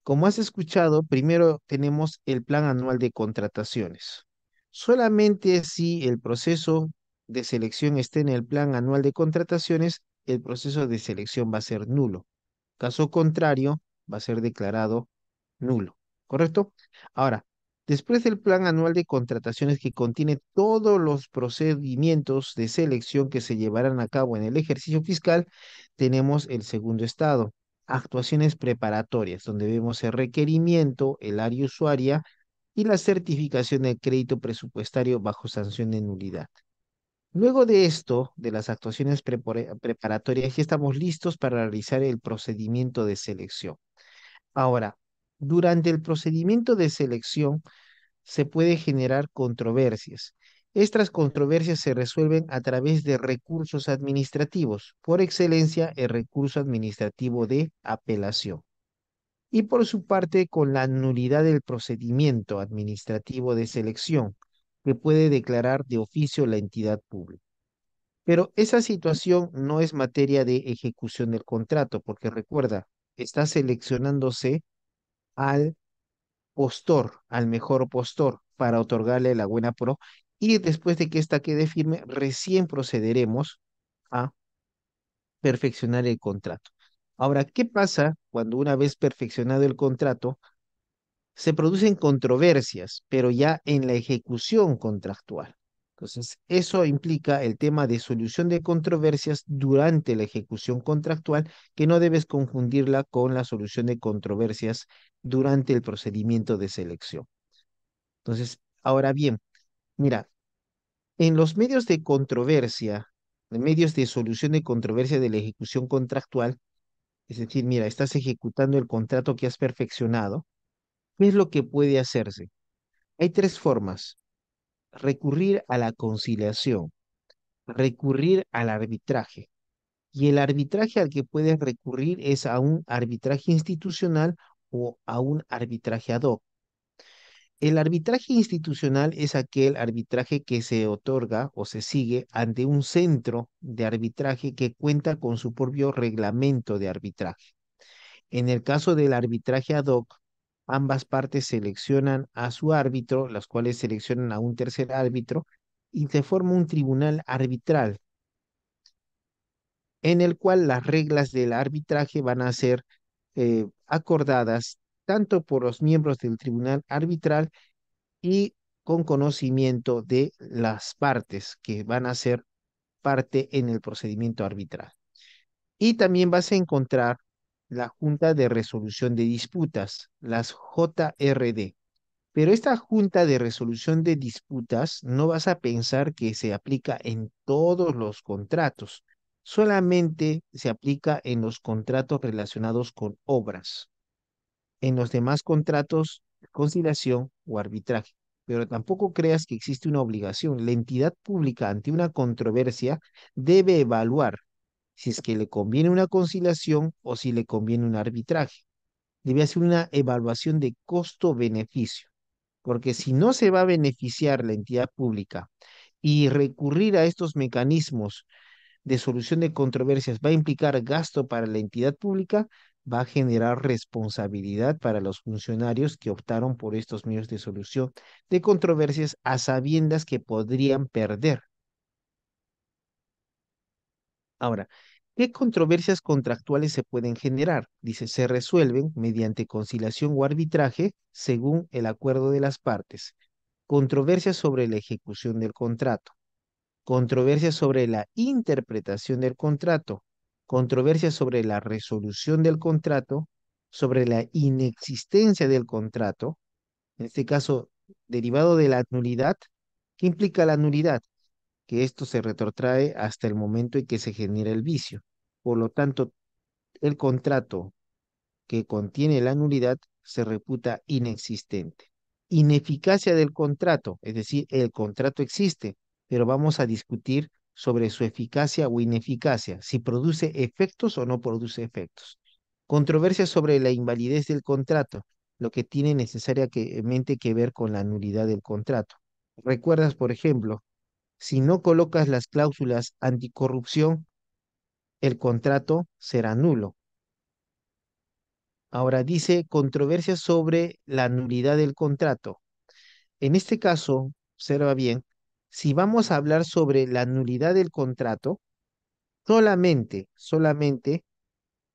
Como has escuchado, primero tenemos el plan anual de contrataciones. Solamente si el proceso de selección está en el plan anual de contrataciones, el proceso de selección va a ser nulo. Caso contrario, va a ser declarado nulo. ¿Correcto? Ahora, después del plan anual de contrataciones que contiene todos los procedimientos de selección que se llevarán a cabo en el ejercicio fiscal, tenemos el segundo estado, actuaciones preparatorias, donde vemos el requerimiento, el área usuaria y la certificación del crédito presupuestario bajo sanción de nulidad. Luego de esto, de las actuaciones preparatorias, ya estamos listos para realizar el procedimiento de selección. Ahora, durante el procedimiento de selección se puede generar controversias. Estas controversias se resuelven a través de recursos administrativos, por excelencia el recurso administrativo de apelación. Y por su parte, con la nulidad del procedimiento administrativo de selección, que puede declarar de oficio la entidad pública. Pero esa situación no es materia de ejecución del contrato, porque recuerda, está seleccionándose al postor, al mejor postor, para otorgarle la buena pro, y después de que ésta quede firme, recién procederemos a perfeccionar el contrato. Ahora, ¿qué pasa cuando una vez perfeccionado el contrato, se producen controversias, pero ya en la ejecución contractual? Entonces, eso implica el tema de solución de controversias durante la ejecución contractual, que no debes confundirla con la solución de controversias durante el procedimiento de selección. Entonces, ahora bien, mira, en los medios de controversia, en medios de solución de controversia de la ejecución contractual, es decir, mira, estás ejecutando el contrato que has perfeccionado, ¿qué es lo que puede hacerse? Hay tres formas: recurrir a la conciliación, recurrir al arbitraje. Y el arbitraje al que puedes recurrir es a un arbitraje institucional o a un arbitraje ad hoc. El arbitraje institucional es aquel arbitraje que se otorga o se sigue ante un centro de arbitraje que cuenta con su propio reglamento de arbitraje. En el caso del arbitraje ad hoc, ambas partes seleccionan a su árbitro, las cuales seleccionan a un tercer árbitro, y se forma un tribunal arbitral, en el cual las reglas del arbitraje van a ser acordadas tanto por los miembros del tribunal arbitral y con conocimiento de las partes que van a ser parte en el procedimiento arbitral. Y también vas a encontrar la Junta de Resolución de Disputas, las JRD. Pero esta Junta de Resolución de Disputas no vas a pensar que se aplica en todos los contratos, solamente se aplica en los contratos relacionados con obras. En los demás contratos, conciliación o arbitraje. Pero tampoco creas que existe una obligación. La entidad pública ante una controversia debe evaluar si es que le conviene una conciliación o si le conviene un arbitraje. debe hacer una evaluación de costo-beneficio, porque si no se va a beneficiar la entidad pública y recurrir a estos mecanismos de solución de controversias va a implicar gasto para la entidad pública, va a generar responsabilidad para los funcionarios que optaron por estos medios de solución de controversias a sabiendas que podrían perder. Ahora, ¿qué controversias contractuales se pueden generar? Dice, se resuelven mediante conciliación o arbitraje según el acuerdo de las partes. Controversias sobre la ejecución del contrato, controversias sobre la interpretación del contrato, controversias sobre la resolución del contrato, sobre la inexistencia del contrato, en este caso, derivado de la nulidad. ¿Qué implica la nulidad? Que esto se retrotrae hasta el momento en que se genera el vicio. Por lo tanto, el contrato que contiene la nulidad se reputa inexistente. Ineficacia del contrato, es decir, el contrato existe, pero vamos a discutir sobre su eficacia o ineficacia, si produce efectos o no produce efectos. Controversia sobre la invalidez del contrato, lo que tiene necesariamente que ver con la nulidad del contrato. ¿Recuerdas, por ejemplo, si no colocas las cláusulas anticorrupción, el contrato será nulo? Ahora dice controversia sobre la nulidad del contrato. En este caso, observa bien, si vamos a hablar sobre la nulidad del contrato, solamente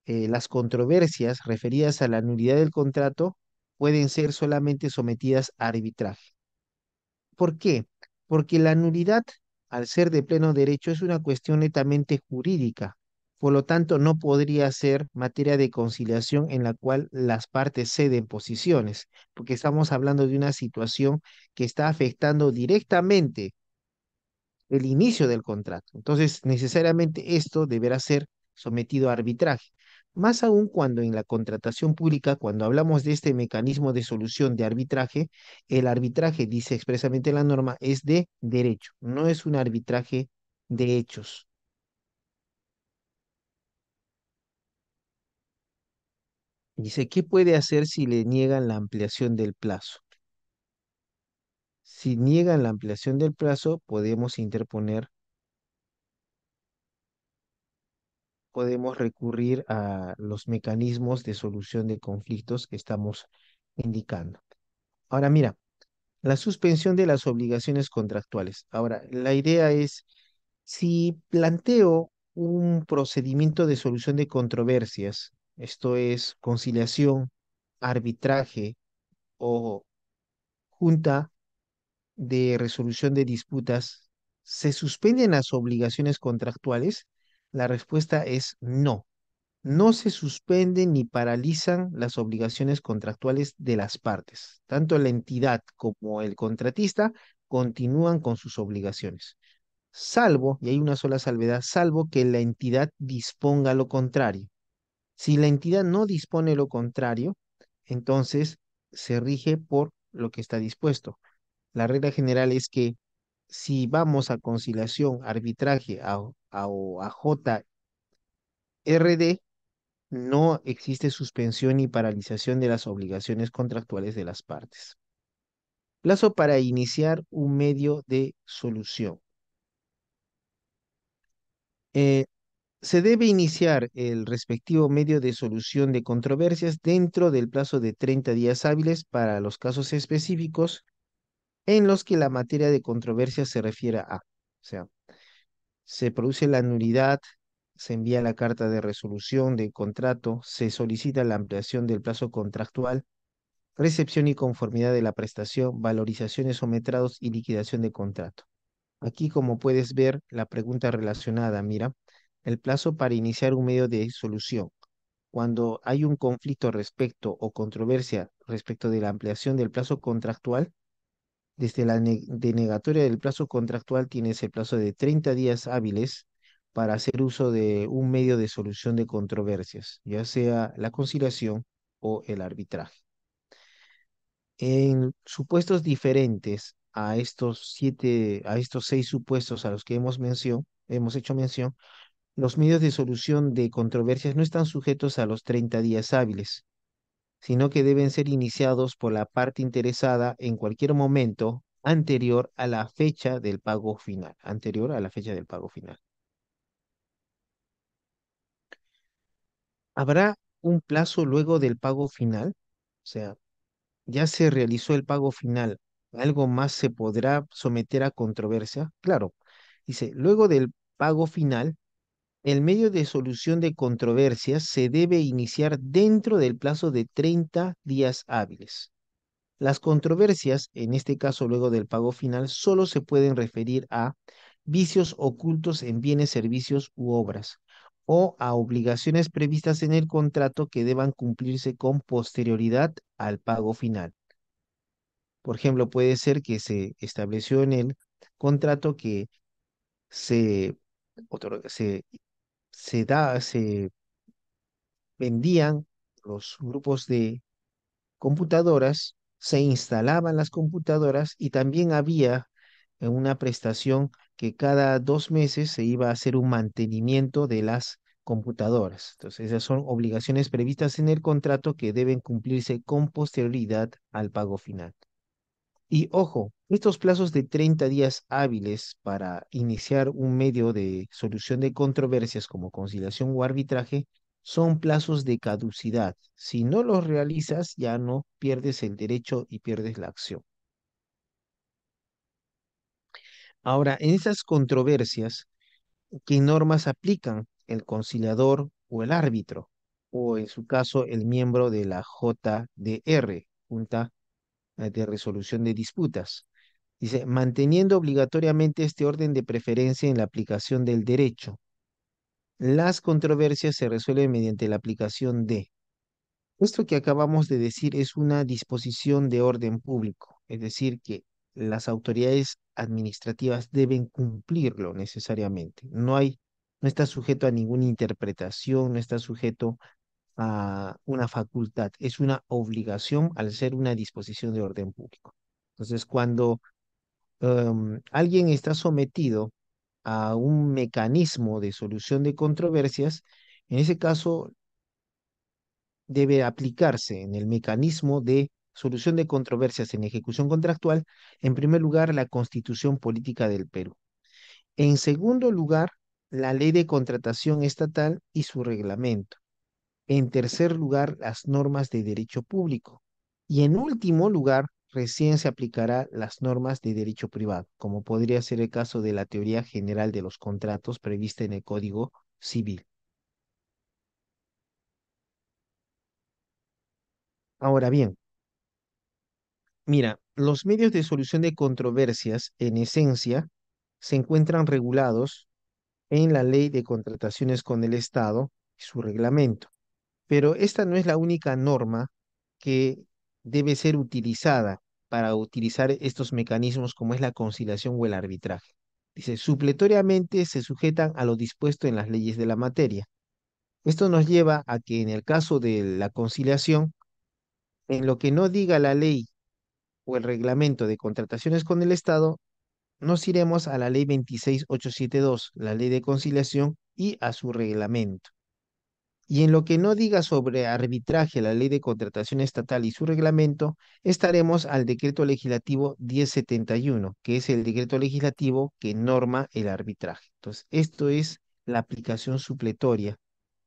las controversias referidas a la nulidad del contrato pueden ser solamente sometidas a arbitraje. ¿Por qué? Porque la nulidad, al ser de pleno derecho, es una cuestión netamente jurídica. Por lo tanto, no podría ser materia de conciliación en la cual las partes ceden posiciones, porque estamos hablando de una situación que está afectando directamente el inicio del contrato. Entonces, necesariamente esto deberá ser sometido a arbitraje. Más aún cuando en la contratación pública, cuando hablamos de este mecanismo de solución de arbitraje, el arbitraje, dice expresamente la norma, es de derecho, no es un arbitraje de hechos. Dice, ¿qué puede hacer si le niegan la ampliación del plazo? Si niegan la ampliación del plazo, podemos interponer, podemos recurrir a los mecanismos de solución de conflictos que estamos indicando. Ahora mira, la suspensión de las obligaciones contractuales. Ahora, la idea es, si planteo un procedimiento de solución de controversias, esto es conciliación, arbitraje o junta de resolución de disputas, ¿se suspenden las obligaciones contractuales? La respuesta es no. No se suspenden ni paralizan las obligaciones contractuales de las partes. Tanto la entidad como el contratista continúan con sus obligaciones, salvo, y hay una sola salvedad, salvo que la entidad disponga lo contrario. Si la entidad no dispone lo contrario, entonces se rige por lo que está dispuesto. La regla general es que si vamos a conciliación, arbitraje o a JRD, no existe suspensión ni paralización de las obligaciones contractuales de las partes. Plazo para iniciar un medio de solución. Eh, Se debe iniciar el respectivo medio de solución de controversias dentro del plazo de 30 días hábiles para los casos específicos en los que la materia de controversia se refiera a. O sea, se produce la nulidad, se envía la carta de resolución del contrato, se solicita la ampliación del plazo contractual, recepción y conformidad de la prestación, valorizaciones o metrados y liquidación de contrato. Aquí, como puedes ver, la pregunta relacionada, mira, el plazo para iniciar un medio de solución. Cuando hay un conflicto respecto o controversia respecto de la ampliación del plazo contractual, desde la denegatoria del plazo contractual tienes el plazo de 30 días hábiles para hacer uso de un medio de solución de controversias, ya sea la conciliación o el arbitraje. En supuestos diferentes a estos 6 supuestos a los que hemos hecho mención, los medios de solución de controversias no están sujetos a los 30 días hábiles, sino que deben ser iniciados por la parte interesada en cualquier momento anterior a la fecha del pago final, anterior a la fecha del pago final. ¿Habrá un plazo luego del pago final? O sea, ya se realizó el pago final, ¿algo más se podrá someter a controversia? Claro, dice, luego del pago final, el medio de solución de controversias se debe iniciar dentro del plazo de 30 días hábiles. Las controversias, en este caso luego del pago final, solo se pueden referir a vicios ocultos en bienes, servicios u obras, o a obligaciones previstas en el contrato que deban cumplirse con posterioridad al pago final. Por ejemplo, puede ser que se estableció en el contrato que se, se, se vendían los grupos de computadoras, se instalaban las computadoras y también había una prestación que cada 2 meses se iba a hacer un mantenimiento de las computadoras. Entonces, esas son obligaciones previstas en el contrato que deben cumplirse con posterioridad al pago final. Y ojo, estos plazos de 30 días hábiles para iniciar un medio de solución de controversias como conciliación o arbitraje son plazos de caducidad. Si no los realizas, ya no pierdes el derecho y pierdes la acción. Ahora, en esas controversias, ¿qué normas aplican el conciliador o el árbitro? O en su caso, el miembro de la JDR, Junta de Resolución de Disputas. Dice, manteniendo obligatoriamente este orden de preferencia en la aplicación del derecho. Las controversias se resuelven mediante la aplicación de. Esto que acabamos de decir es una disposición de orden público, es decir, que las autoridades administrativas deben cumplirlo necesariamente. No está sujeto a ninguna interpretación, no está sujeto a una facultad, es una obligación al ser una disposición de orden público. Entonces, cuando alguien está sometido a un mecanismo de solución de controversias, en ese caso debe aplicarse en el mecanismo de solución de controversias en ejecución contractual, en primer lugar, la Constitución Política del Perú. En segundo lugar, la Ley de Contratación Estatal y su reglamento. En tercer lugar, las normas de derecho público. Y en último lugar, recién se aplicará las normas de derecho privado, como podría ser el caso de la teoría general de los contratos prevista en el Código Civil. Ahora bien, mira, los medios de solución de controversias, en esencia, se encuentran regulados en la Ley de Contrataciones con el Estado y su reglamento. Pero esta no es la única norma que debe ser utilizada para utilizar estos mecanismos como es la conciliación o el arbitraje. Dice, supletoriamente se sujetan a lo dispuesto en las leyes de la materia. Esto nos lleva a que en el caso de la conciliación, en lo que no diga la ley o el reglamento de contrataciones con el Estado, nos iremos a la ley 26872, la ley de conciliación, y a su reglamento. Y en lo que no diga sobre arbitraje la ley de contratación estatal y su reglamento, estaremos al decreto legislativo 1071, que es el decreto legislativo que norma el arbitraje. Entonces, esto es la aplicación supletoria.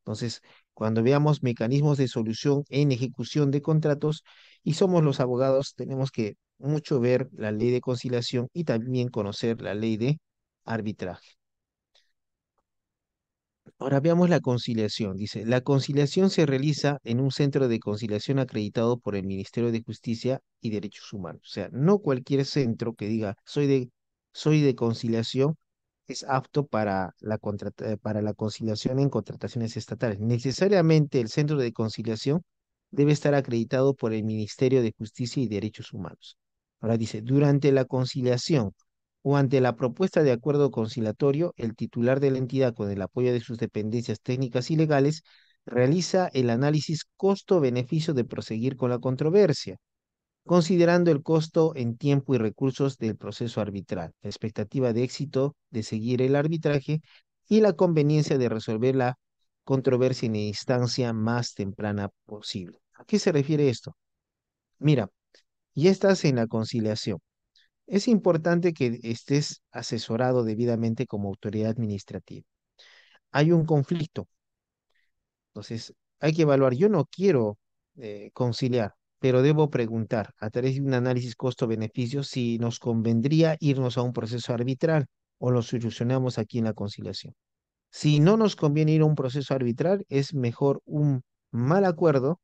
Entonces, cuando veamos mecanismos de solución en ejecución de contratos y somos los abogados, tenemos que mucho ver la ley de conciliación y también conocer la ley de arbitraje. Ahora veamos la conciliación. Dice, la conciliación se realiza en un centro de conciliación acreditado por el Ministerio de Justicia y Derechos Humanos. O sea, no cualquier centro que diga soy de conciliación es apto para para la conciliación en contrataciones estatales. Necesariamente el centro de conciliación debe estar acreditado por el Ministerio de Justicia y Derechos Humanos. Ahora dice, durante la conciliación o ante la propuesta de acuerdo conciliatorio, el titular de la entidad, con el apoyo de sus dependencias técnicas y legales, realiza el análisis costo-beneficio de proseguir con la controversia, considerando el costo en tiempo y recursos del proceso arbitral, la expectativa de éxito de seguir el arbitraje y la conveniencia de resolver la controversia en la instancia más temprana posible. ¿A qué se refiere esto? Mira, ya estás en la conciliación. Es importante que estés asesorado debidamente como autoridad administrativa. Hay un conflicto, entonces hay que evaluar. Yo no quiero conciliar, pero debo preguntar a través de un análisis costo-beneficio si nos convendría irnos a un proceso arbitral o lo solucionamos aquí en la conciliación. Si no nos conviene ir a un proceso arbitral, es mejor un mal acuerdo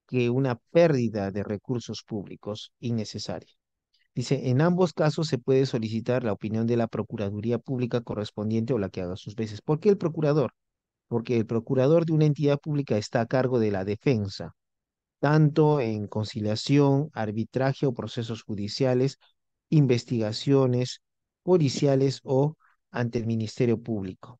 que una pérdida de recursos públicos innecesaria. Dice, en ambos casos se puede solicitar la opinión de la Procuraduría Pública correspondiente o la que haga sus veces. ¿Por qué el procurador? Porque el procurador de una entidad pública está a cargo de la defensa, tanto en conciliación, arbitraje o procesos judiciales, investigaciones policiales o ante el Ministerio Público.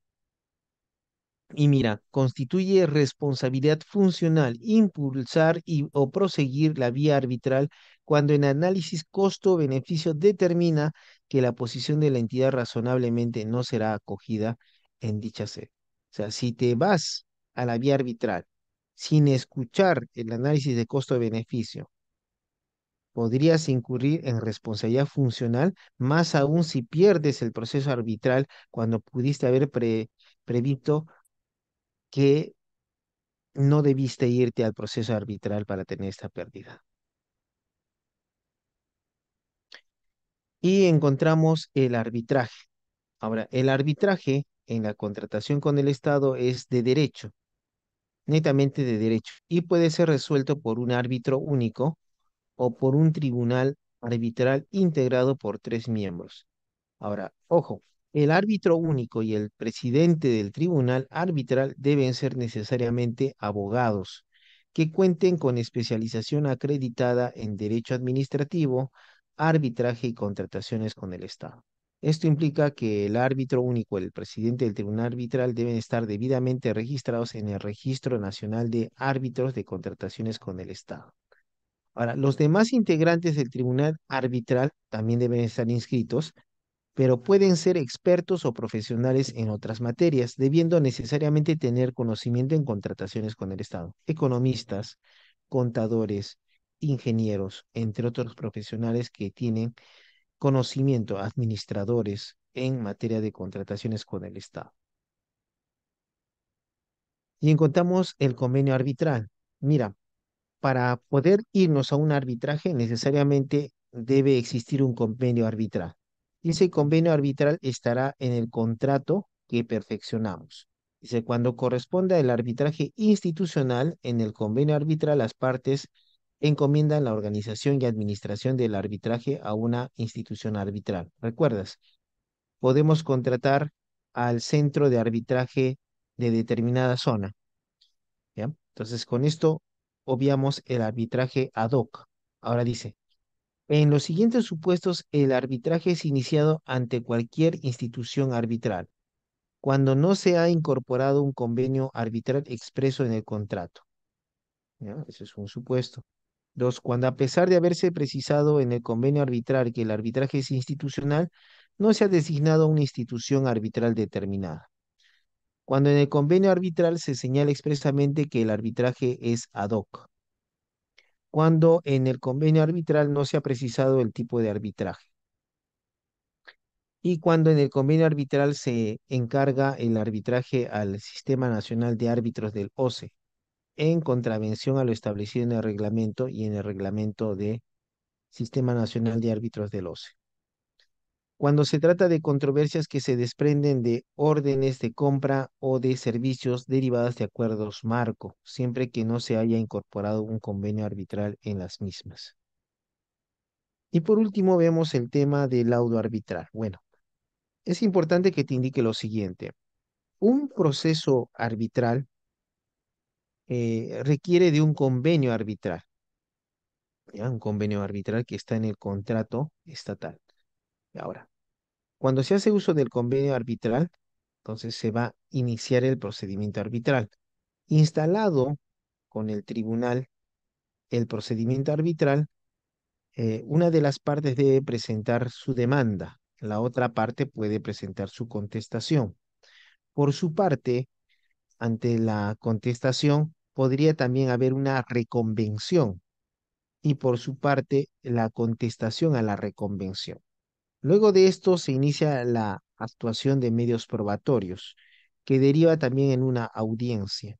Y mira, constituye responsabilidad funcional impulsar o proseguir la vía arbitral cuando en análisis costo-beneficio determina que la posición de la entidad razonablemente no será acogida en dicha sede. O sea, si te vas a la vía arbitral sin escuchar el análisis de costo-beneficio, podrías incurrir en responsabilidad funcional, más aún si pierdes el proceso arbitral cuando pudiste haber previsto que no debiste irte al proceso arbitral para tener esta pérdida. Y encontramos el arbitraje. Ahora, el arbitraje en la contratación con el Estado es de derecho, netamente de derecho, y puede ser resuelto por un árbitro único o por un tribunal arbitral integrado por tres miembros. Ahora, ojo, el árbitro único y el presidente del tribunal arbitral deben ser necesariamente abogados que cuenten con especialización acreditada en derecho administrativo, arbitraje y contrataciones con el Estado. Esto implica que el árbitro único y el presidente del tribunal arbitral deben estar debidamente registrados en el Registro Nacional de Árbitros de Contrataciones con el Estado. Ahora, los demás integrantes del tribunal arbitral también deben estar inscritos, pero pueden ser expertos o profesionales en otras materias, debiendo necesariamente tener conocimiento en contrataciones con el Estado. Economistas, contadores, ingenieros, entre otros profesionales que tienen conocimiento, administradores en materia de contrataciones con el Estado. Y encontramos el convenio arbitral. Mira, para poder irnos a un arbitraje, necesariamente debe existir un convenio arbitral. Y ese convenio arbitral estará en el contrato que perfeccionamos. Dice, cuando corresponda el arbitraje institucional, en el convenio arbitral las partes encomiendan la organización y administración del arbitraje a una institución arbitral. ¿Recuerdas? Podemos contratar al centro de arbitraje de determinada zona. ¿Ya? Entonces, con esto obviamos el arbitraje ad hoc. Ahora dice, en los siguientes supuestos, el arbitraje es iniciado ante cualquier institución arbitral, cuando no se ha incorporado un convenio arbitral expreso en el contrato. ¿Ya? Ese es un supuesto. Dos, cuando a pesar de haberse precisado en el convenio arbitral que el arbitraje es institucional, no se ha designado una institución arbitral determinada. Cuando en el convenio arbitral se señala expresamente que el arbitraje es ad hoc. Cuando en el convenio arbitral no se ha precisado el tipo de arbitraje. Y cuando en el convenio arbitral se encarga el arbitraje al Sistema Nacional de Árbitros del OCE, en contravención a lo establecido en el reglamento y en el reglamento de Sistema Nacional de Árbitros del OCE. Cuando se trata de controversias que se desprenden de órdenes de compra o de servicios derivadas de acuerdos marco, siempre que no se haya incorporado un convenio arbitral en las mismas. Y por último vemos el tema del laudo arbitral. Bueno, es importante que te indique lo siguiente. Un proceso arbitral requiere de un convenio arbitral, ¿ya? Un convenio arbitral que está en el contrato estatal. Ahora, cuando se hace uso del convenio arbitral, entonces se va a iniciar el procedimiento arbitral. Instalado con el tribunal el procedimiento arbitral, una de las partes debe presentar su demanda, la otra parte puede presentar su contestación. Por su parte, ante la contestación, podría también haber una reconvención y por su parte la contestación a la reconvención. Luego de esto se inicia la actuación de medios probatorios, que deriva también en una audiencia.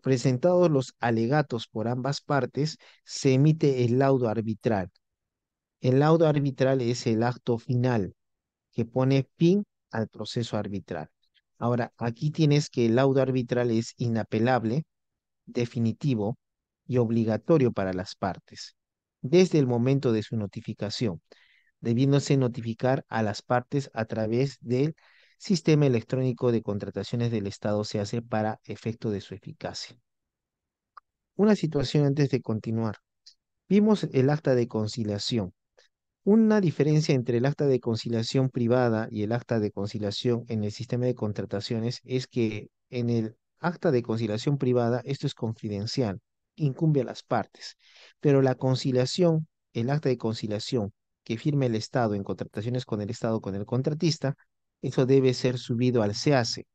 Presentados los alegatos por ambas partes, se emite el laudo arbitral. El laudo arbitral es el acto final que pone fin al proceso arbitral. Ahora, aquí tienes que el laudo arbitral es inapelable, definitivo y obligatorio para las partes, desde el momento de su notificación, debiéndose notificar a las partes a través del sistema electrónico de contrataciones del Estado se hace para efecto de su eficacia. Una situación antes de continuar. Vimos el acta de conciliación. Una diferencia entre el acta de conciliación privada y el acta de conciliación en el sistema de contrataciones es que en el acta de conciliación privada esto es confidencial, incumbe a las partes, pero la conciliación, el acta de conciliación que firma el Estado en contrataciones con el Estado, con el contratista, eso debe ser subido al SEACE,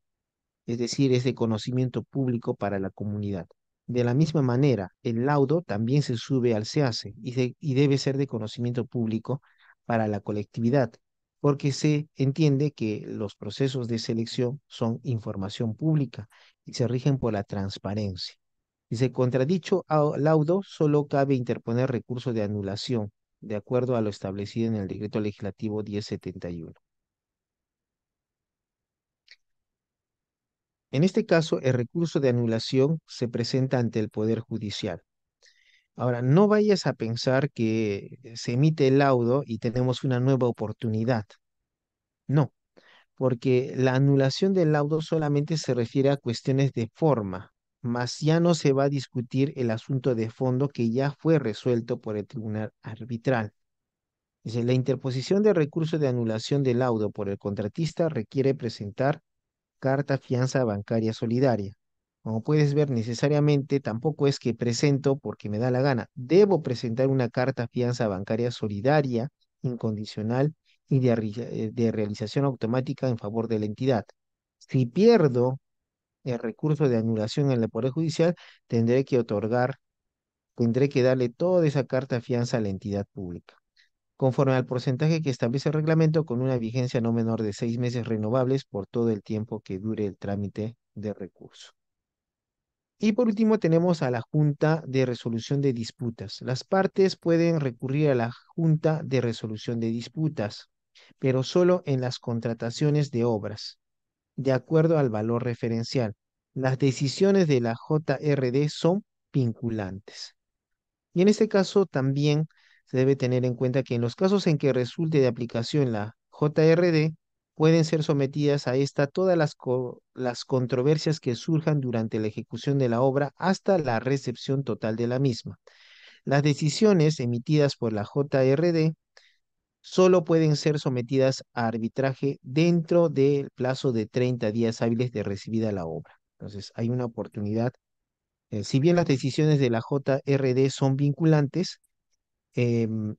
es decir, es de conocimiento público para la comunidad. De la misma manera, el laudo también se sube al SEACE y debe ser de conocimiento público para la colectividad, porque se entiende que los procesos de selección son información pública y se rigen por la transparencia. Dice, contra dicho laudo solo cabe interponer recurso de anulación, de acuerdo a lo establecido en el Decreto Legislativo 1071. En este caso, el recurso de anulación se presenta ante el Poder Judicial. Ahora, no vayas a pensar que se emite el laudo y tenemos una nueva oportunidad. No, porque la anulación del laudo solamente se refiere a cuestiones de forma, mas ya no se va a discutir el asunto de fondo que ya fue resuelto por el tribunal arbitral. Dice, la interposición de recurso de anulación del laudo por el contratista requiere presentar carta fianza bancaria solidaria. Como puedes ver, necesariamente tampoco es que presento porque me da la gana. Debo presentar una carta fianza bancaria solidaria, incondicional y de realización automática en favor de la entidad. Si pierdo el recurso de anulación en el Poder Judicial, tendré que darle toda esa carta fianza a la entidad pública conforme al porcentaje que establece el reglamento con una vigencia no menor de 6 meses renovables por todo el tiempo que dure el trámite de recurso. Y por último tenemos a la Junta de Resolución de Disputas. Las partes pueden recurrir a la Junta de Resolución de Disputas, pero solo en las contrataciones de obras, de acuerdo al valor referencial. Las decisiones de la JRD son vinculantes. Y en este caso también se debe tener en cuenta que en los casos en que resulte de aplicación la JRD, pueden ser sometidas a esta todas las controversias que surjan durante la ejecución de la obra hasta la recepción total de la misma. Las decisiones emitidas por la JRD solo pueden ser sometidas a arbitraje dentro del plazo de 30 días hábiles de recibida la obra. Entonces, hay una oportunidad. Si bien las decisiones de la JRD son vinculantes,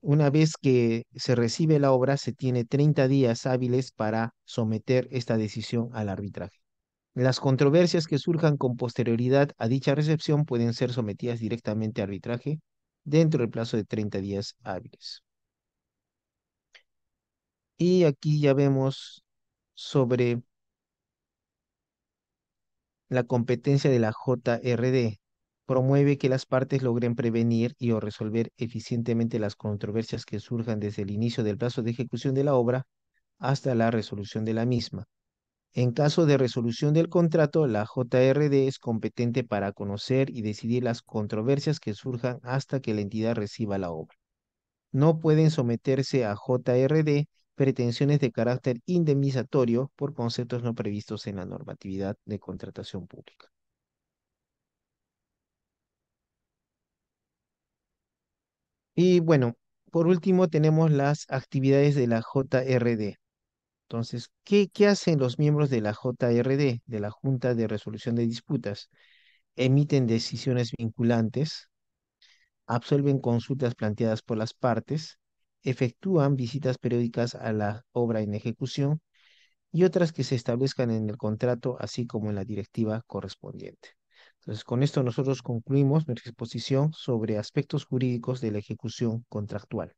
una vez que se recibe la obra, se tiene 30 días hábiles para someter esta decisión al arbitraje. Las controversias que surjan con posterioridad a dicha recepción pueden ser sometidas directamente a arbitraje dentro del plazo de 30 días hábiles. Y aquí ya vemos sobre la competencia de la JRD. Promueve que las partes logren prevenir y o resolver eficientemente las controversias que surjan desde el inicio del plazo de ejecución de la obra hasta la resolución de la misma. En caso de resolución del contrato, la JRD es competente para conocer y decidir las controversias que surjan hasta que la entidad reciba la obra. No pueden someterse a JRD pretensiones de carácter indemnizatorio por conceptos no previstos en la normatividad de contratación pública. Y bueno, por último tenemos las actividades de la JRD. Entonces, ¿qué hacen los miembros de la JRD, de la Junta de Resolución de Disputas? Emiten decisiones vinculantes, absuelven consultas planteadas por las partes, efectúan visitas periódicas a la obra en ejecución y otras que se establezcan en el contrato, así como en la directiva correspondiente. Entonces, con esto nosotros concluimos nuestra exposición sobre aspectos jurídicos de la ejecución contractual.